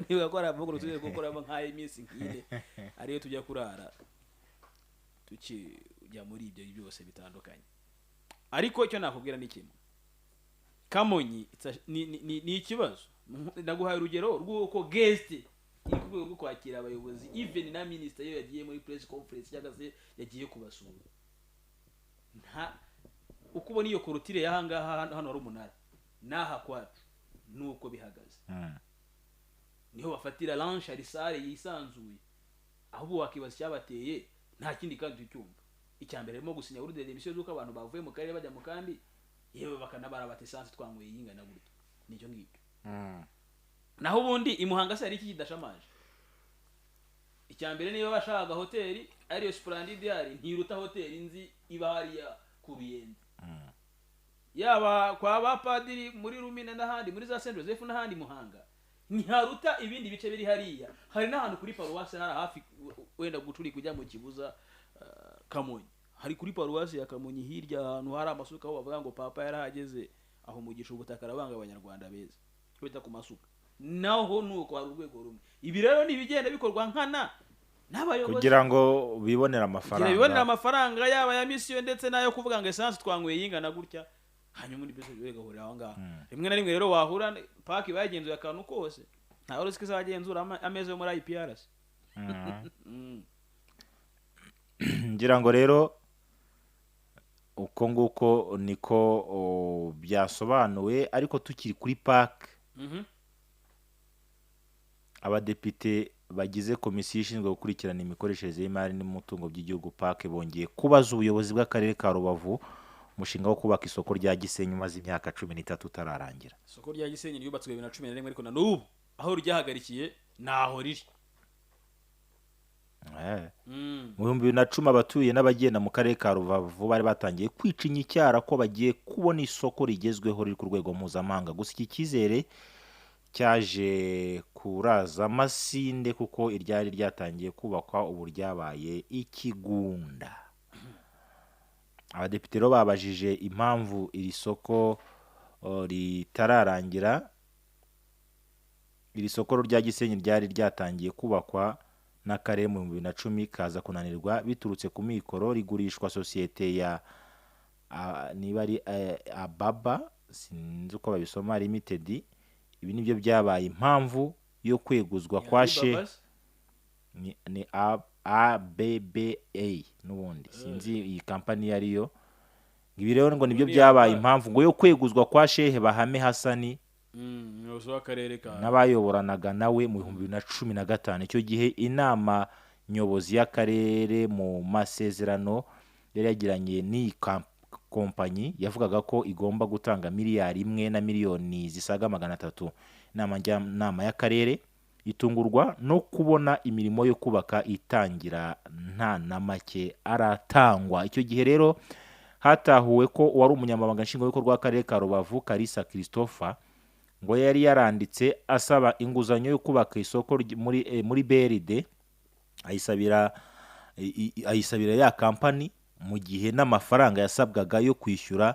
Niba gukora vuga tugiye gukora nk'ayo iminsi nk'ine ariyo tujya kurara tukijya muri ibyo byose bitandukanye. Ariko icyo nakubwira ni kimwe. Kamonyi ni ikibazo. Ndaguhaye urugero rw'uko guest iri rwo kwakira abayobozi even na minister yo yagiye muri press conference cyangwa se yagiye kubasura. Uko ubona iyo korutire yahangaha hano ari umunara naha kwacu nuko bihagaze. Niho bafatira lunch ari sare yisanzuye aho wakibaza cyabateye nta kindi kandi cyumva. Icyambere rimo gusinya urudere emission zuko abantu bavuye mu karere bajya mu kandi yewe bakanabara batesanse twanguye yingana gutyo nicyo ngicyo. Naho ubundi imuhanga se ari iki kidashamaje. Icyambere niba bashaka hoteli ariyo Splendid yari ntiruta hoteli nzi iba hariya ku Ruyenzi. Yaba kwa bapadiri muri Rumina n'ahandi muri za Saint Joseph n'ahandi Muhanga ntiharuta ibindi bice biri hariya. Hari n'ahantu kuri paruwasi hari hafi wenda gucuri kujya mu Kibuza Kamonyi. Hari kuri paruwasi ya Kamonyi hirya ahantu hari amasuka aho bavuga ngo papa yarahageze aho mugisha ubutaka rabanga abanyarwanda beza kwita ku masuka. Naho nuko hari urwego rumwe. Ibi rero ni bigenda bikorwa nkana n'abayobozi kugira ngo bibonera amafaranga yaba ya mission ndetse nayo kuvuga ngo essence twanguye yingana gutya hanyuma ni bese gahurira aho ngaho. Rimwe na rimwe rero wahura park bagenzuye akantu kose nta uretse kizagenzura ameze yo muri IPRS ngira ngo rero uko nguko niko byasobanuwe, ariko tukiri kuri park, abadepite bagize komisiyo ishinzwe gukurikirana imikoreshereze y'imari n'umutungo by'igihugu park bongeye kubaza ubuyobozi bw'akarere ka Rubavu umushinga wo kubaka isoko rya Gisenyi umaze imyaka 13 utararangira. Isoko rya Gisenyi ryubatswe 2011 ariko na n'ubu aho ryahagarikiye naho riri. Mu 2010 abatuye n'abagenda mu karere ka Rubavu bari batangiye kwicinya icyara ko bagiye kubona isoko rigezweho riri ku rwego mpuzamahanga. Gusa iki cyizere cyaje kuraza amasinde kuko iryari ryatangiye kubakwa ubu ryabaye ikigunda. Abadepite rero babajije impamvu iri soko ritararangira. Iri soko rya Gisenyi ryari ryatangiye kubakwa n'akarere mu 2010 kaza kunanirwa biturutse ku mikoro, rigurishwa sosiyete ya niba ari Ababa, sinzi uko babisoma, Limited. Ibi nibyo byabaye impamvu yo kweguzwa kwa ni ABBA n'ubundi sinzi iyi company yariyo. Ibi rero ngo nibyo byabaye impamvu ngo yo kweguzwa kwa Shehe Bahame Hasani n'abayoboranaga nawe mu 2015. Icyo gihe inama nyobozi y'akarere mu masezerano yari yagiranye n'iyi kompanyi yavugaga ko igomba gutanga miliyari 1 na miliyoni zisaga 300. Inama y'akarere itungurwa no kubona imirimo yo kubaka itangira nta na make aratangwa. Icyo gihe rero hatahuwe ko wari umunyamabanga nshingwabikorwa w'akarere ka Rubavu Kalisa Christopher ngo yari yaranditse asaba inguzanyo yo kubaka isoko muri BRD, ayisabira ya company mu gihe n'amafaranga yasabwaga yo kwishyura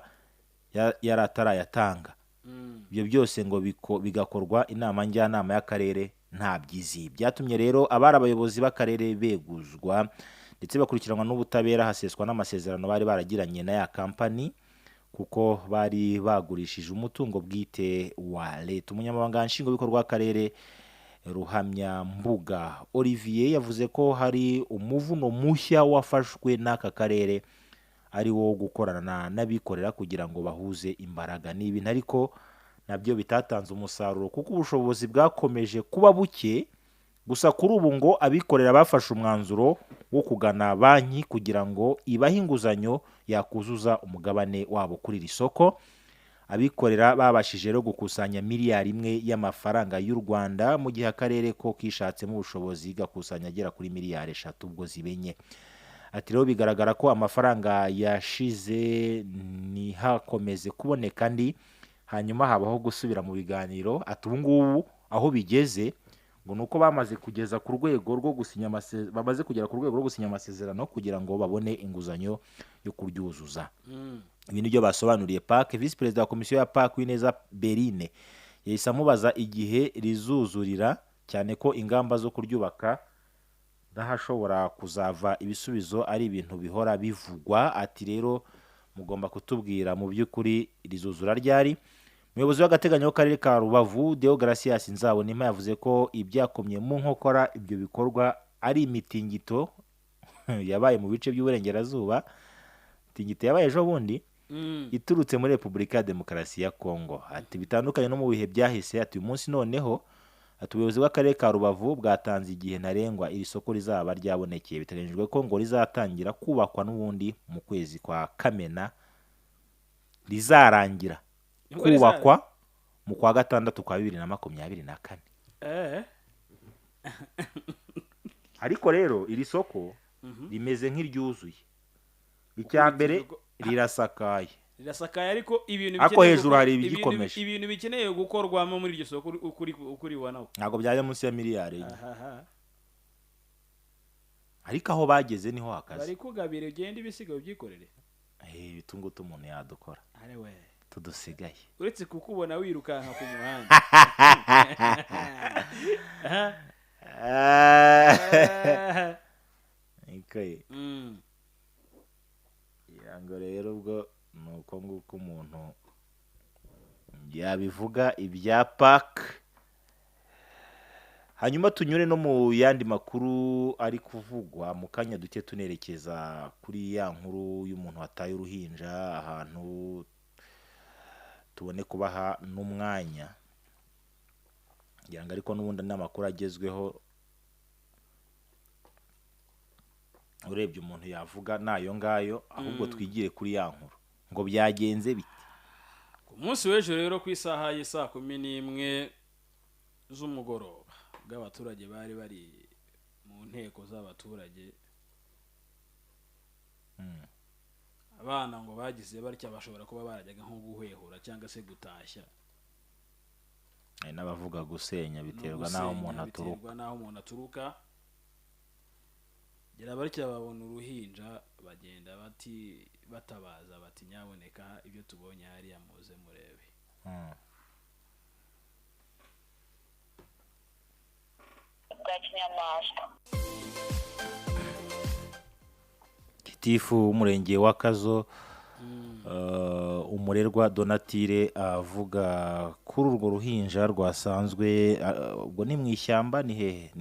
yari atarayatanga. Ibyo byose ngo bigakorwa inama njyanama y'akarere nta byizi. Byatumye rero abari abayobozi b'akarere beguzwa ndetse bakurikiranwa n'ubutabera, haseswa n'amasezerano bari baragiranye na ya company kuko bari bagurishije umutungo bwite wa leta. Umunyamabanga nshingwabikorwa w'akarere Ruhamyambuga Olivier yavuze ko hari umuvuno mushya wafashwe n'aka karere ari wo gukorana n'abikorera kugira ngo bahuze imbaraga. Ni ibintu ariko nabyo bitatanze umusaruro kuko ubushobozi bwakomeje kuba buke. Gusa kuri ubu ngo abikorera bafashe umwanzuro wo kugana banki kugira ngo ibahe inguzanyo yakuzuza umugabane wabo kuri iri soko. Abikorera babashije rero gukusanya miliyari 1 y'amafaranga y'u Rwanda mu gihe akarere ko kishatsemo ubushobozi gakusanya agera kuri miliyari 3 ubwo zibenye. Ati rero bigaragara ko amafaranga yashize ni hakomeze kuboneka ndi hanyuma habaho gusubira mu biganiro. Ati ubu ngubu aho bigeze ngo nuko bamaze kugera ku rwego rwo gusinya amasezerano kugira ngo babone inguzanyo yo kuryuzuza. Ibi nibyo basobanuriye PAC. Vice President wa komisiyo ya PAC Wineza Berine yahise amubaza igihe rizuzurira, cyane ko ingamba zo kuryubaka ndahashobora kuzava ibisubizo ari ibintu bihora bivugwa. Ati rero mugomba kutubwira mu by'ukuri rizuzura ryari. Umuyobozi w'agateganyo w'akarere ka Rubavu Deogracias Nzabonimpa yavuze ko ibyakomye mu nkokora ibyo bikorwa ari imitingito yabaye mu bice by'uburengerazuba. Imitingito yabaye ejo bundi iturutse muri Repubulika ya Demokarasi ya Kongo. Ati bitandukanye no mu bihe byahise. Ati uyu munsi noneho ubuyobozi bw'akarere ka Rubavu bwatanze igihe ntarengwa iri soko rizaba ryabonekeye. Biteganyijwe ko ngo rizatangira kubakwa n'ubundi mu kwezi kwa Kamena, rizarangira kubakwa mu kwa gatandatu kwa 2024. Ariko rero iri soko rimeze nk'iryuzuye. Icya mbere rirasakaye ariko ibintu ako hejuru hari ibigikomeje. Ibintu bikeneye gukorwamo muri iryo soko ukuri wanaho ntago byajya munsi ya miliyari. Ariko aho bageze niho hakaze. Bari kugabira ugenda ibisigaye byikorere. Bitungutu umuntu yadukora. Arewe tudusigaye. Uretse kukubona wirukanka ku muhanda. Ikaye. Yango rero ubwo nuko nguko umuntu yabivuga ibya PAC. hanyuma tunyure no mu yandi makuru ari kuvugwa mu kanya duke tunerekeza kuri ya nkuru y'umuntu wataye uruhinja ahantu tubone kubaha n'umwanya ngira ngo ariko n'ubundi n'amakuru agezweho urebye umuntu yavuga nayo ngayo ahubwo twigire kuri ya nkuru ngo byagenze bite. ku munsi w'ejo rero ku isaha y'isa 11 z'umugoroba bw'abaturage bari bari mu nteko z'abaturage abana ngo bagize batya bashobora kuba barajyaga nko guhwehura cyangwa se gutashya n'abavuga gusenya biterwa n'aho umuntu aturuka gira batya babona uruhinja bagenda batabaza bati nyaboneka ibyo tubonye hariya muze murebe. Gitifu w'umurenge wa Kazo umurerwa Donatire avuga kuri urwo ruhinja rwasanzwe ubwo ni mu ishyamba ni hehe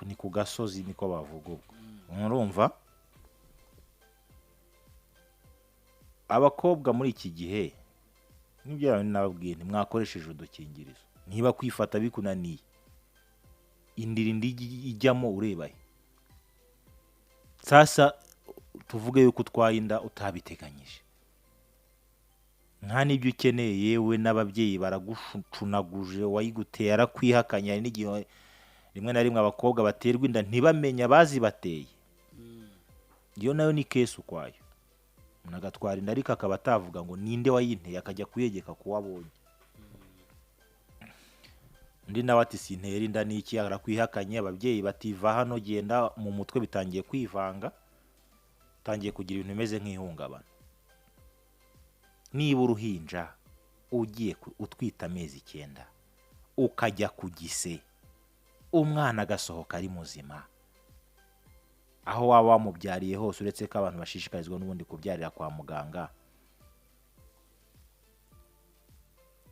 ni ku gasozi niko bavuga ubwo urumva abakobwa muri iki gihe n'ibyo nababwiye ntimwakoresheje udukingirizo niba kwifata bikunaniye indirindi ijyamo urebaye sasa tuvuge yuko utwaye inda utabiteganyije nta n'ibyo ukeneye yewe n'ababyeyi baragucunaguje wayiguteye arakwihakanye hari n'igihe rimwe na rimwe abakobwa baterwa inda ntibamenye abazibateye iyo nayo ni kesi ukwayo umuntu agatwara inda ariko akaba atavuga ngo ninde wayinteye akajya kuyegeka ku wabonye undi nawe ati sintera inda n'iki arakwihakanye ababyeyi bativa hano genda mu mutwe bitangiye kwivanga utangiye kugira ibintu bimeze nk'ihungabana. Niba uruhinja ugiye utwita amezi 9 ukajya ku gise umwana agasohoka ari muzima aho waba wamubyariye hose uretse ko abantu bashishikarizwa n'ubundi kubyarira kwa muganga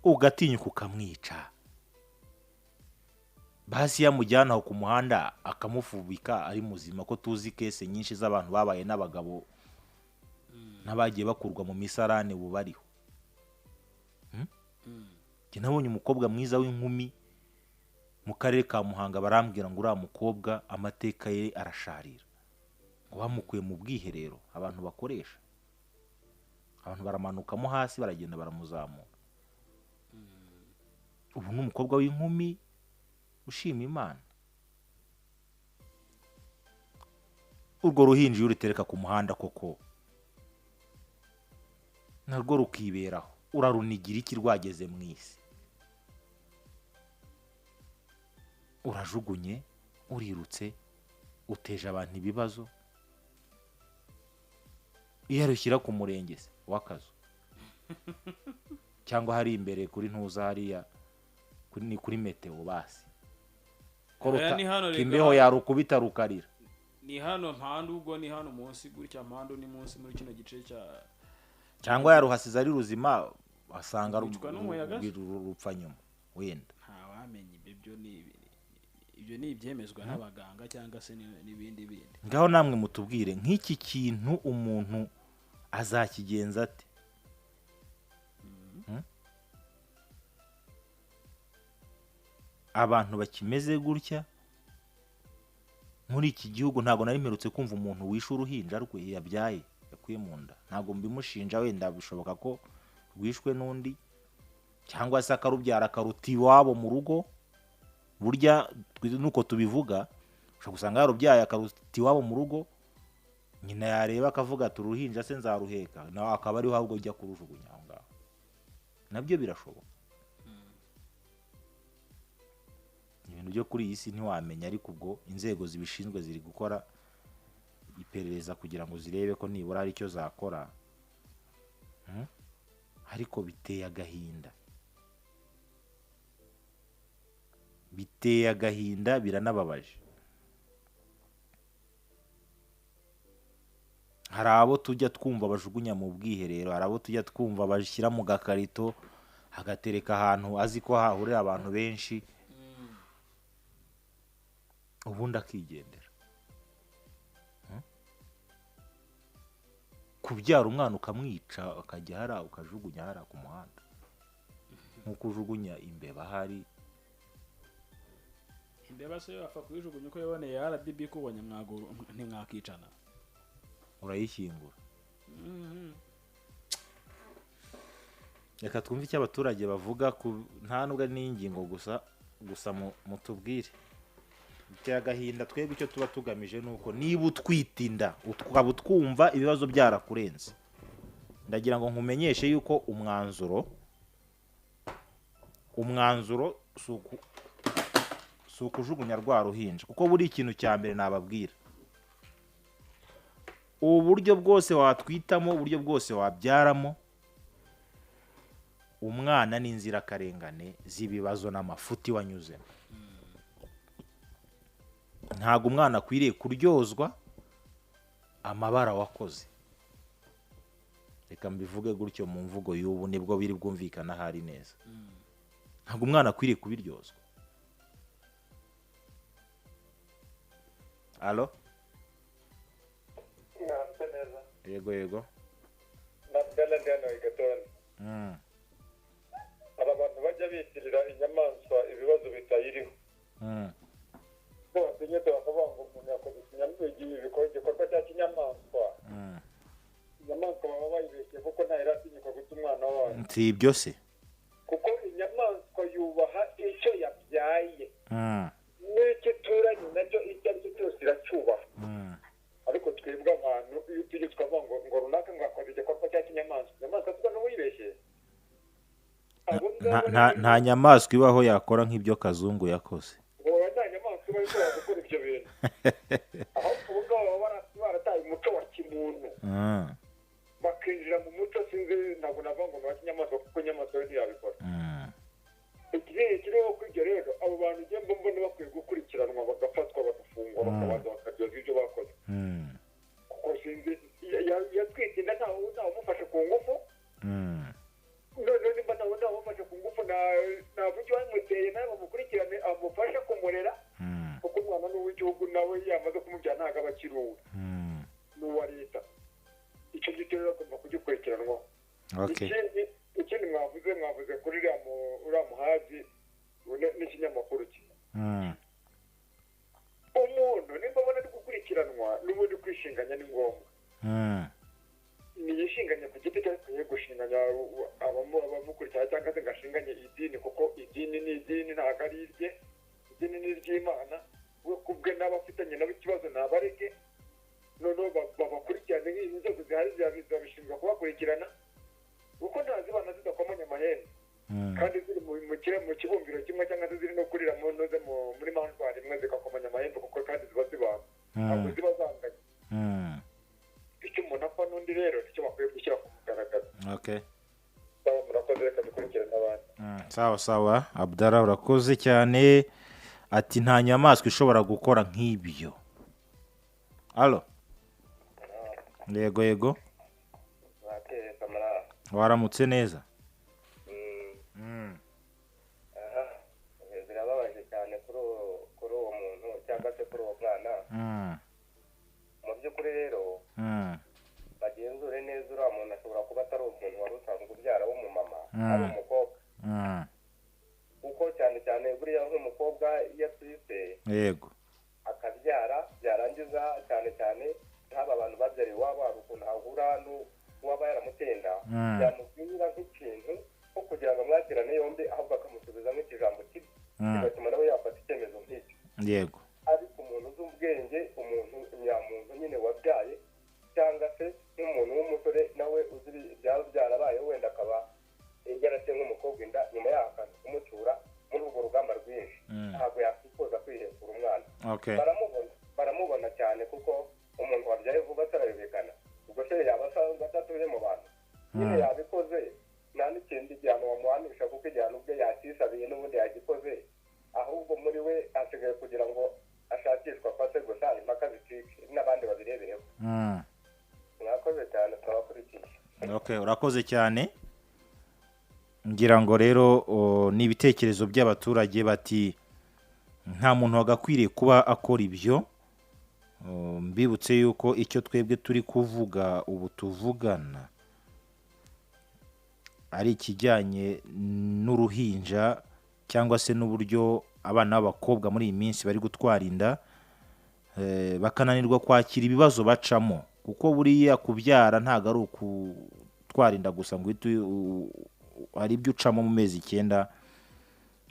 ugatinyuka ukamwica basi yamujyana aho ku muhanda akamufubika ari muzima ko tuzi kese nyinshi z'abantu babaye n'abagabo n'abagiye bakurwa mu misarane bubariho. Njye nabonye umukobwa mwiza w'inkumi mu karere ka Muhanga barambwira ngo uriya mukobwa amateka ye arasharira ngo bamukuye mu bwiherero abantu bakoresha abantu baramanukamo hasi baragenda baramuzamura ubu ni umukobwa w'inkumi ushima Imana. Urwo ruhinja uritereka ku muhanda koko narwo rukiberaho urarunigira iki rwageze mu isi urajugunye urirutse uteje abantu ibibazo iyo rushyira ku murengese w'akazu cyangwa hari imbere kuri ntuza hariya kuri meteo basi kimbeho yarukubita rukarira ni hano mpande ubwo ni hano munsi gutya mpande ni munsi muri kino gice cya cyangwa yaruhasize ari ruzima asanga rupfa nyuma wenda ntawamenye ibyo ni ibyemezwa n'abaganga cyangwa se n'ibindi bindi. Ngaho namwe mutubwire nk'iki kintu umuntu azakigenza ate? Abantu bakimeze gutya muri iki gihugu ntago nari mperutse kumva umuntu wishe uruhinja rwe yabyaye yakuye mu nda. Ntago mbimushinja wenda bishoboka ko rwishwe n'undi cyangwa se akarubyara akaruti iwabo mu rugo. Burya nuko tubivuga ushobora gusanga yarubyaye akaruti iwabo mu rugo nyina yareba akavuga ati uruhinja se nzaruheka nawe akaba ariho ahubwo ujya kurujugunya aho ngaho. Nabyo birashoboka. Ibintu byo kuri iyi si ntiwamenya ariko ubwo inzego zibishinzwe ziri gukora iperereza kugira ngo zirebe ko nibura hari icyo zakora. Ariko biteye agahinda. Biteye agahinda biranababaje. Hari abo tujya twumva bajugunya mu bwiherero, hari abo tujya twumva bashyira mu gakarito agatereka ahantu azi ko hahurira abantu benshi. ubundi akigendera. Kubyara umwana ukamwica akajya hara ukajugunya hara ku muhanda nkuko ujugunya imbeba hari. imbeba se apfa kuyijugunya uko yaboneye RDB kubonye mwaguru ntimwakicana urayishyingura. Reka twumve icyo abaturage bavuga nta nubwo ari n'ingingo gusa mutubwire. Biteye agahinda. Twebwe icyo tuba tugamije nuko niba utwitinda ukaba utwumva ibibazo byarakurenze, ndagira ngo nkumenyeshe yuko umwanzuro si ukujugunya rwa ruhinja, kuko buri ikintu cya mbere nababwira, uburyo bwose watwitamo, uburyo bwose wabyaramo, umwana n'inzirakarengane z'ibibazo n'amafuti wanyuzemo. Ntabwo umwana akwiriye kuryozwa amabara wakoze. Reka mbivuge gutyo mu mvugo y'ubu nibwo biri bwumvikana hari neza. Ntabwo umwana akwiriye kubiryozwa. Alo? Yego. Aba bantu bajya bitirira inyamaswa ibibazo bitayiriho. Bose nyine bakavuga ngo umuntu yakoze igikorwa cya kinyamaswa. Inyamaswa baba bayibeshye kuko nta iratinyuka guta umwana wayo. Si ibyo se? Kuko inyamaswa yubaha icyo yabyaye. N'icyo ituranye nacyo icyo ari cyo cyose iracyubaha. Ariko twebwe abantu iyo tujye tukavuga ngo runaka mwakoze igikorwa cya kinyamaswa, inyamaswa tuba n'uwibeshye. Nta nyamaswa ibaho yakora nk'ibyo Kazungu yakoze. Nta nyamaswa ibaho ishobora gukora ibyo bintu. Ahubwo ubu ngabo baba barataye umuco wa kimuntu. Bakinjira mu muco, sinzi ntabwo navuga ngo ni wa kinyamaswa kuko inyamaswa yo ntiyabikora. Ikirere kiriho kw'ibyo rero abo bantu njye mbona bakwiye gukurikiranwa bagafatwa bagafungwa bakabanza bakaryozwa ibyo bakoze. Kuko sinzi yatwitinda ntawe umufashe ku ngufu. None nimba ntawe umufashe ku ngufu navuga wamuteye nawe bamukurikirane amufashe kumurera, kuko umwana n'uw'igihugu nawe yamaze kumubyara ntabwo aba akiri uwe, ni uwa leta. Icyo ngicyo rero agomba kugikurikiranwaho. Ikindi mwavuze kuri uriya muhazi n'ikinyamakuru cye. Umuntu nimba abona ari gukurikiranwa n'ubundi kwishinganya ni ngombwa. Niyishinganye ku giti cye, akwiye gushinganya abamukurikira cyangwa se ngashinganye idini, kuko idini ni idini ntabwo ari irye. Idini ni iry'Imana. We kubwe n'abafitanye nabo ikibazo nabareke, noneho babakurikirane nk'inzego zihari zabishinzwe kubakurikirana, kuko ntazibana zidakomanya amahembe kandi ziri mu kibumbiro kimwe cyangwa se ziri no kurira muri manjwari imwe zikakomanya amahembe, kuko kandi ziba zibana ntabwo ziba zanganye. Icyo umuntu apfa n'undi rero nicyo bakwiye gushyira ku mugaragaro. Murakoze, reka dukurikirane abandi. Sawa Abdallah, urakoze cyane. Ati nta nyamaswa ishobora gukora nk'ibyo. Alo? Yego. Waramutse neza? Birababaje cyane kuri uwo muntu cyangwa se kuri uwo mwana. Mu by'ukuri rero bagenzure neza uriya muntu ashobora kuba atari umuntu wari usanzwe ubyara w'umumama, ari umukobwa. Kuko cyane buriya nk'umukobwa iyo atwite akabyara, byarangiza cyane nk'aba bantu babyariye iwabo hari ukuntu hahura n'uwaba yaramutenda, yamubwira nk'ikintu nko kugira ngo amwakirane yombi, ahubwo akamusubiza nk'ikijambo kibi kigatuma nawe yafata icyemezo nk'icyo. Ariko umuntu uzi ubwenge, umuntu nyamuntu nyine wabyaye, cyangwa se nk'umuntu w'umusore nawe uzi ibyaba byarabaye, wenda akaba yaratse nk'umukobwa inda, nyuma yaho akaza kumucyura muri urwo rugamba rwinshi, ntabwo yakwifuza kwihekura umwana. Baramubona cyane, kuko umuntu wabyaye vuba atarabibekana, ubwo se yaba asanzwe atatuye mu bantu, nyine yabikoze nta n'ikindi gihano wamuhanisha, kuko igihano ubwe yakisabiye n'ubundi yagikoze, ahubwo muri we hasigaye kugira ngo ashakishwa afate gusa impaka zicike n'abandi babirebereho. Mwakoze cyane, turabakurikiye. Urakoze cyane. Ngira ngo rero ni ibitekerezo by'abaturage bati nta muntu wagakwiriye kuba akora ibyo. Mbibutse yuko icyo twebwe turi kuvuga ubu tuvugana ari ikijyanye n'uruhinja cyangwa se n'uburyo abana b'abakobwa muri iyi minsi bari gutwara inda bakananirwa kwakira ibibazo bacamo, kuko buriya kubyara ntabwo ari ukutwara inda gusa ngo hari ibyo ucamo mu mezi 9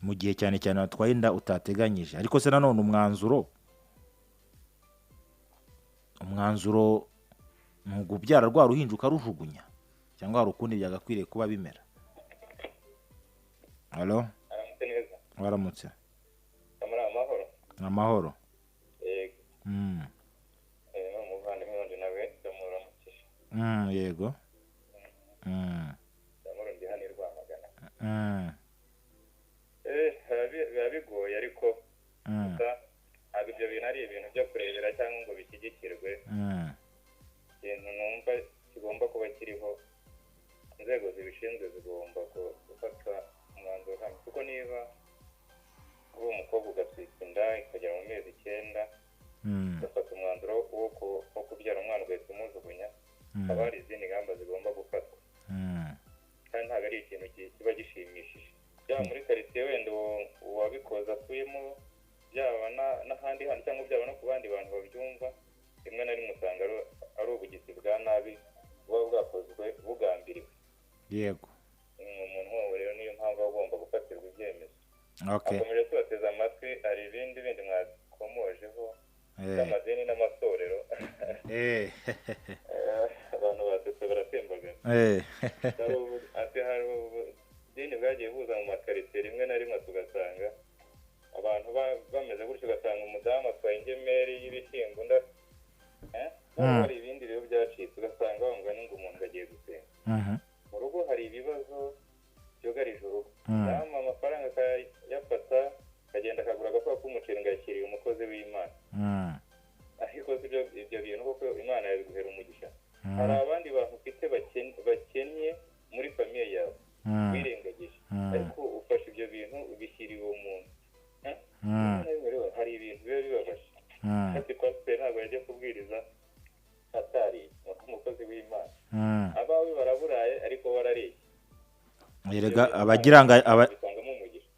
mu gihe cyane cyane watwaye inda utateganyije. Ariko se nanone umwanzuro ni ugubyara rwa ruhinja ukarujugunya, cyangwa hari ukundi byagakwiriye kuba bimera? Halo, aramutse neza. waramutse? Amahoro. Amahoro. Yego. Umuvandimwe wanje nawe ndamuramukije. Yego. Ndamuro ndi hano i Rwamagana. Biba bigoye ariko ntabwo ibyo bintu ari ibintu byo kurebera cyangwa ngo bishyigikirwe. Ikintu numva kigomba kuba kiriho, inzego zibishinzwe zigomba gufata umwanzuro hamwe, kuko niba uri umukobwa ugatwika inda ikagera mu mezi 9 ugafata umwanzuro wo kubyara umwana ugahita umujugunya, haba hari izindi ngamba zigomba gufatwa. Kandi ntabwo ari ikintu kiba gishimishije, byaba muri karitsiye wenda uwabikoze atuyemo, byaba n'ahandi hantu cyangwa byaba no ku bandi bantu babyumva, rimwe na rimwe usanga ari ubugizi bwa nabi buba bwakozwe bugambiriwe. Yego. Umuntu wowe rero niyo mpamvu agomba gufatirwa ibyemezo. Okay. Akomeje tubateze amatwi, hari ibindi mwakomojeho by'amadini n'amatorero. Abantu batetse baratembagana. Hari ubudini bwagiye buza mu makaritsiye rimwe na rimwe, tugasanga abantu bameze gutyo, ugasanga umudamu atwaye ingemeri y'ibishyimbo hari ibindi rero byacitse, ugasanga bangana ngo umuntu agiye gusenga. Mu rugo hari ibibazo byugarije urugo. Amafaranga akayafata akagenda akagura agafuka k'umuceri ngo ayashyiriye umukozi w'Imana. Ariko ibyo bintu kuko Imana yabiguhera umugisha. Hari abandi bantu ufite bakennye muri famiye yawe wirengagije, ariko ufashe ibyo bintu ubishyiriye uwo muntu. Hari ibintu biba bibabaje. Ati pasiteri ntabwo yajya kubwiriza atari umukozi w'Imana. Abawe baraburaye ariko barariye.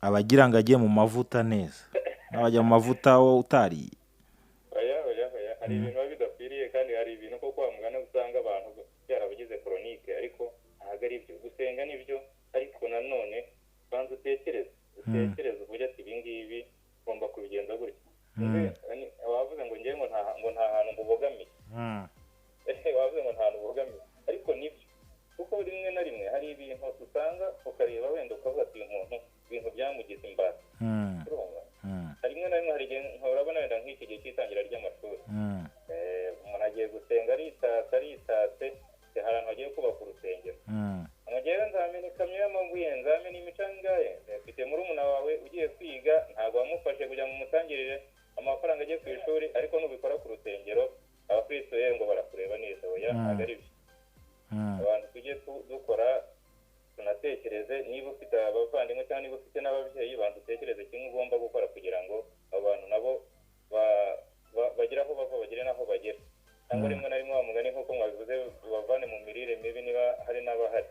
abagira ngo agiye mu mavuta neza, n'abajya mu mavuta wo utariye. Hari ibintu biba bidakwiriye, kandi hari ibintu ko kwa muganga usanga abantu byarabagize koronike, ariko ntabwo ari byo. Gusenga nibyo, ariko nanone banza utekereze uvuge ati ibi ngibi ugomba kubigenza gutya. Wavuze ngo ngewe ngo nta hantu mbogamiye. Wavuze ngo nta hantu mbogamiye, ariko nibyo, kuko rimwe na rimwe hari ibintu usanga ukareba wenda ukavuga ati umuntu ibintu byamugize imbata. Rimwe na rimwe hari igihe urabona wenda nk'iki gihe cy'itangira ry'amashuri, umuntu agiye gusenga aritatse, hari ahantu hagiye kubaka urusengero. Ngewe nzamena ikamyo y'amabuye, nzamena imicanga ye. Mfite murumuna wawe ugiye kwiga, ntabwo wamufashe kugira ngo umutangirire amafaranga agiye ku ishuri, ariko nubikora ku rusengero abakristo ye ngo barakureba neza. Oya, ntabwo ari byo. Abantu tujye dukora, tunatekereze. Niba ufite abavandimwe cyangwa niba ufite n'ababyeyi, bantu utekereze kimwe ugomba gukora kugira ngo abantu nabo bagire aho bava, bagire n'aho bagera. Cyangwa rimwe na rimwe mugani nk'uko mwabivuze, bavane mu mirire mibi niba hari n'abahari.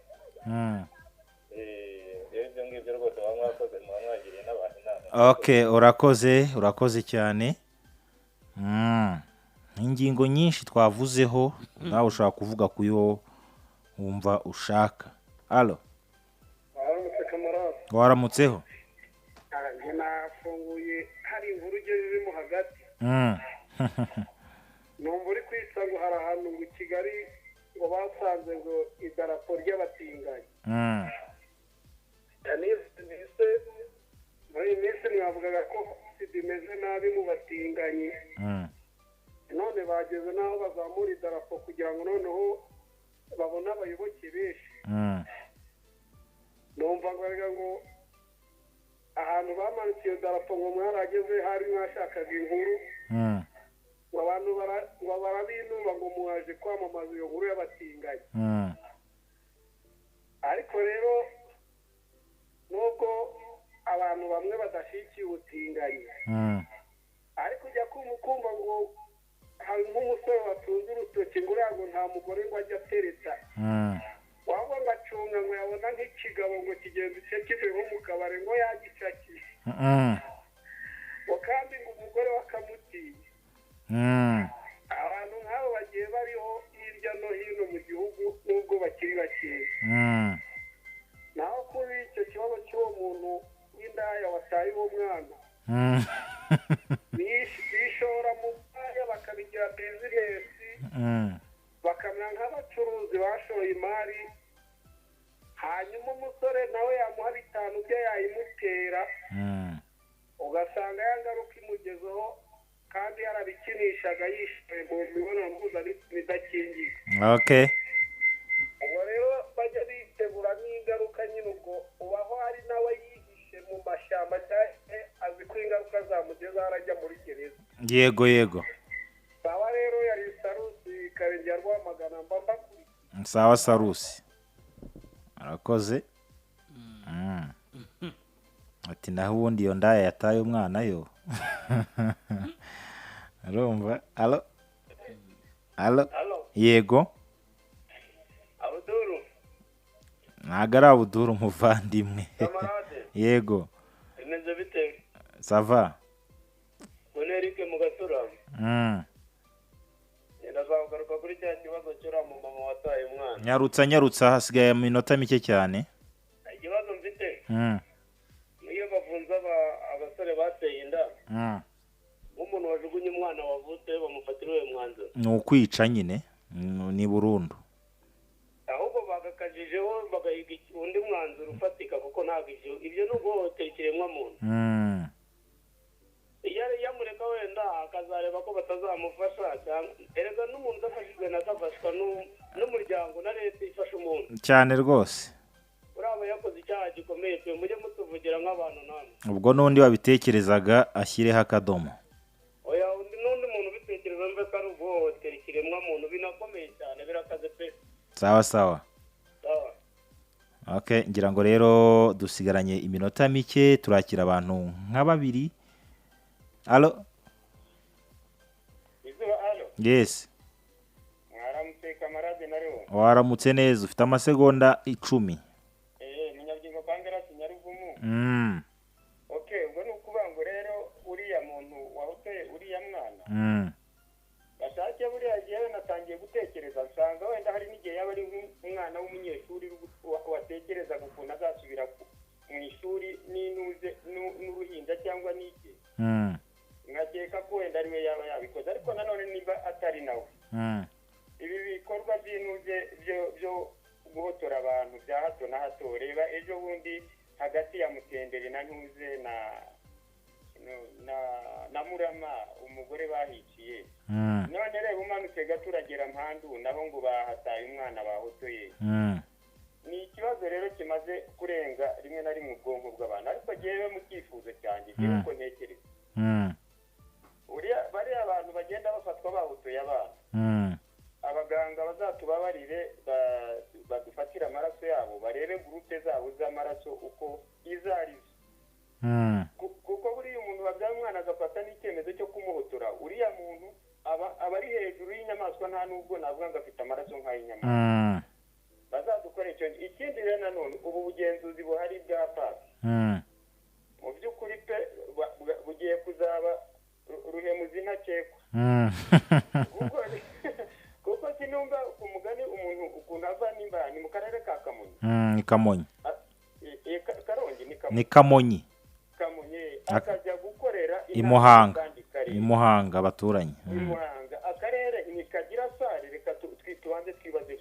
Ibyo ngibyo rwose muba mwakoze, muba mwagiriye n'abantu inama. Okay, urakoze cyane. Ingingo nyinshi twavuzeho, nawe ushobora kuvuga ku yo wumva ushaka. Halo. Waramutse kamarade. Waramutseho. Nafunguye hari inkuru irimo hagati. Numva uri kwitsa ngo hari ahantu ngo Kigali ngo basanze ngo idarapo ry'abatinganyi. Muri iyi minsi mwavugaga ko imeze nabi mu batinganyi. None bageze n'aho bazamura idarapo kugira ngo noneho babone abayoboke benshi. Numva ngo ahantu bamanitse iyo darapo ngo mwarageze hari mwashakaga inkuru, ngo abantu barabinuma ngo muhaje kwamamaza iyo nkuru y'abatinganyi. Ariko rero nubwo abantu bamwe badashyigikiye ubutinganyi, ariko ujya kumva ngo hari nk'umusore watunze urutoki ngo uriya ngo nta mugore ngo ajya atereta waba ngo acunga ngo yabona nk'ikigabo ngo kigenda icyo kivuye nko mu kabari ngo yagicakiye ngo kandi ngo umugore wakamutinya abantu nk'abo bagiye bariho hirya no hino mu gihugu nubwo bakiri bakeya naho kuri icyo kibazo cy'uwo muntu w'indaya wataye uwo mwana bishora mu bwaya bakabigira bizinesi bakamera nk'abacuruzi bashoye imari hanyuma umusore nawe yamuha 5 bye yayimutera ugasanga yangaruka imugezeho kandi yarabikinishaga yishoye mu mibonano mpuzabitsina idakingiye ubwo rero bajya bitegura n'ingaruka nyine ubwo ubaho hari nawe yihishe mu mashyamba cyane azi ko ingaruka zamugezeho arajya muri gereza yego sawa rero yari Sarusi Karengera Rwamagana mbakuri sawa Sarusi arakoze ati naho ubundi iyo ndaya yataye umwana yo arumva alo yego Abuduru ntago ari Abuduru umuvandimwe yego bimeze bite sava Erike mu Gatura ndashaka kuri cya kibazo cy'ura mu mama wataye umwana nyarutsa hasigaye iminota mike cyane ikibazo mfite niyo bavunza abasore bateye inda umuntu wajugunye umwana wavutse bamufatira uwo mwanzuro ni ukwica nyine ni burundu ahubwo bagakajijeho bagahiga undi mwanzuro ufatika kuko ntabwo ibyo ni uguhohotera ikiremwamuntu yamureka wenda akazareba ko batazamufasha erega n'umuntu udafashijwe nakafashwa n'umuryango na leta ifasha umuntu cyane rwose uraba yakoze icyaha gikomeye pe mujye mutuvugira nk'abantu namwe ubwo n'undi wabitekerezaga ashyireho akadomo oya n'undi muntu ubitekereza mbe ko ari uguhohotera ikiremwamuntu binakomeye cyane birakaze pe sawa ngira ngo rero dusigaranye iminota mike turakira abantu nka 2 Alo yes mwaramutse kamarade nariho waramutse neza ufite amasegonda 10 munyabyingo kangera kinyaruvumu ubwo ni ukubango rero uriya muntu wahuteye uriya mwana bashake buriya gihe natangiye gutekereza nsanga wenda hari n'igihe yaba ari umwana w'umunyeshuri watekereza ukuntu azasubira mu ishuri n'inuze n'uruhinja cyangwa n'iki nkakeka ko wenda ariwe yaba yabikoze ariko nanone niba atari nawe ibi bikorwa by'inuze byo guhotora abantu bya hato na hato reba ejo bundi hagati ya Mutenderi na Ntuze na Murama umugore bahiciye none reba umanutse gaturagera Mpandu nabo ngo bahataye umwana bahotoye ni ikibazo rero kimaze kurenga rimwe na rimwe ubwonko bw'abantu ariko jewe mu cyifuzo cyanjye uko ntekereza bariya abantu bagenda bafatwa bahotoye abana abaganga bazatubabarire badufatira amaraso yabo barebe gurupe zabo z'amaraso uko izarizo kuko buriya umuntu babyaye umwana agafata n'icyemezo cyo kumuhotora uriya muntu aba ari hejuru y'inyamaswa nta nubwo navuga ngo afite amaraso nk'ay'inyamaswa bazadukora icyo ikindi rero nanone ubu bugenzuzi buhari bwa pasi mu by'ukuri pe bugiye kuzaba ruhemuzi ntakekwa kuko sinumva ku mugani umuntu ukuntu ava nimba ni mu karere ka Kamonyi ni Kamonyi Karongi ni Kamonyi akajya gukorera Imuhanga abaturanyi Imuhanga akarere nikagira sare reka tubanze twibaze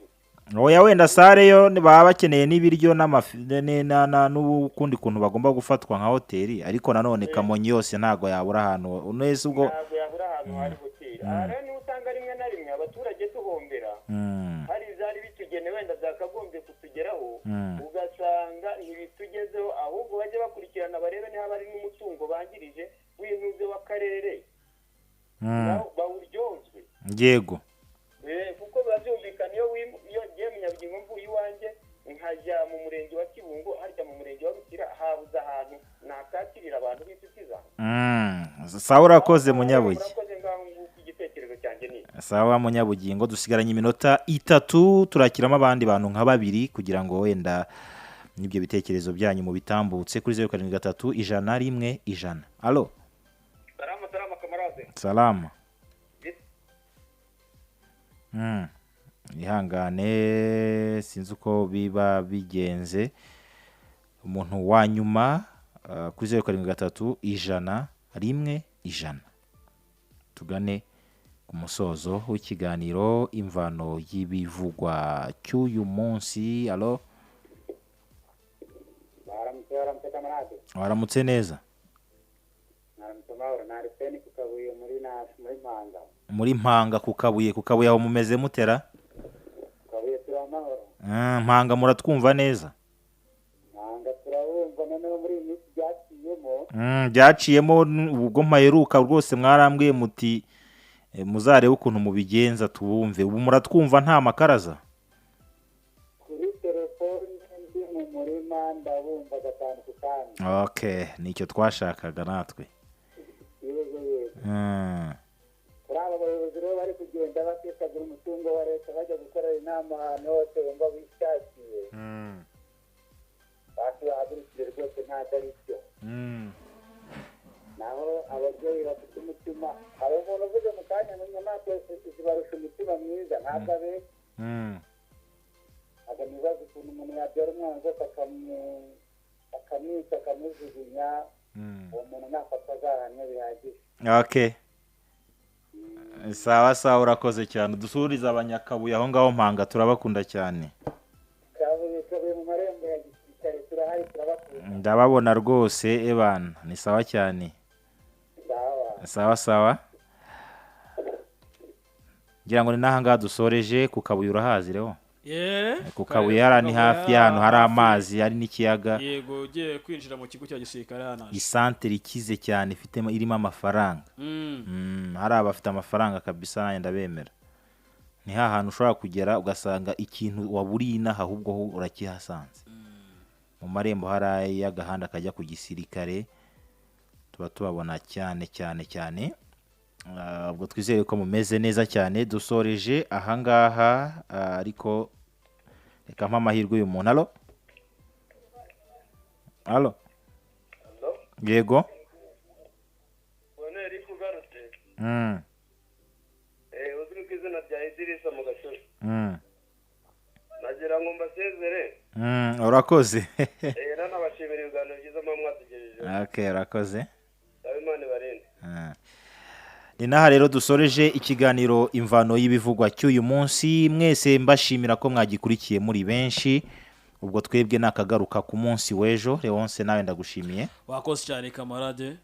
oya wenda sare yo baba bakeneye n'ibiryo n'ubukundi kuntu bagomba gufatwa nka hoteli ariko nanone Kamonyi yose ntago yabura ahantu unese ubwo ntago yabura ahantu hari hoteli rero ni usanga rimwe na rimwe abaturage tuhombera hari zari bitugenewe wenda zakagombye kutugeraho ugasanga ntibitugezeho ahubwo bajye bakurikirana barebe niba bari n'umutungo bangirije w'intuze w'akarere bawuryozwe yego kuko babyumvikana iyo ngiye munyabugingo mvuye iwanjye nkajya mu murenge wa Kibungo harya mu murenge wa Bukira habuze ahantu nakakirira abantu b'inshuti zanjye sawa urakoze munyabugi. murakoze ngaho nguko igitekerezo cyanjye ni Sawa munyabugingo dusigaranye iminota 3 turakiramo abandi bantu nka babiri kugira ngo wenda nibyo bitekerezo byanyu mu bitambutse kuri 07 101 100. Allo. salama kamarade Salama. Ihangane sinzi uko biba bigenze. Umuntu wa nyuma kuri 07 101 100. Tugane ku musozo w'ikiganiro imvano y'ibivugwa cy'uyu munsi. Allo. Waramutse kamarade Waramutse neza. Mahoro nari peni kukabuye muri Mpanga. Muri Mpanga kukabuye aho mumeze mutera? Kukabuye turamahoro. Mpanga muratwumva neza? Mpanga turabumva noneho muri iyi byaciyemo. Byaciyemo ubwo mpaheruka rwose mwarambwiye muti muzarebe ukuntu mubigenza tubumve. Ubu muratwumva nta makaraza? Kuri telefone ndi mu murima ndabumva gatanu ku kandi. Okay, nicyo twashakaga natwe. Kuri aba bayobozi rero bari kugenda batisagura umutungo wa leta bajya gukorera inama ahantu hose bumva bishakiye. Basi bahagurukire rwose ntabwo ari byo. Naho ababyeyi bafite umutima hari umuntu uvuze mu kanya ngo inyamaswa zibarusha umutima mwiza ntabwo abe aganibaza ukuntu umuntu yabyara umwana wese akamwica akamujugunya uwo muntu nafatwa azahanwe bihagije. Okay. Sawa urakoze cyane. Dusuriza abanyakabuye aho ngaho Mpanga turabakunda cyane. Kabuye mu marembo ya gisirikare turahari turabakunda. Ndababona rwose ebana ni sawa cyane. Sawa. Ngira ngo ni nahanga dusoreje ku Kabuye urahazi rero. Ku Kabuye ni hafi y'ahantu hari amazi hari n'ikiyaga. Yego ugiye kwinjira mu kigo cya gisirikare hano. Isantere ikize cyane ifitemo irimo amafaranga. Hari abafite amafaranga kabisa nanjye ndabemera. Ni hahantu ushobora kugera ugasanga ikintu waburiye inaha ahubwo ho urakihasanze. Mu marembo hari y'agahanda kajya ku gisirikare tuba tubabona cyane. Ubwo twizeye ko mumeze neza cyane. Dusoreje ahangaha ariko reka mpa amahirwe uyu muntu. Allo. Yego. Boneri kugarutse. Uzwi ku izina rya Idirisa mu Gasozi. Nagira ngo mbasezere. Urakoze. Nanabashimira ibiganiro byiza mwa mwatugejeje. Okay, urakoze. Imana ibarinde. Ni naha rero dusoreje ikiganiro imvano y'ibivugwa cy'uyu munsi. Mwese mbashimira ko mwagikurikiye muri benshi. Ubwo twebwe nakagaruka ku munsi w'ejo. Leonce nawe ndagushimiye. Wakoze cyane kamarade.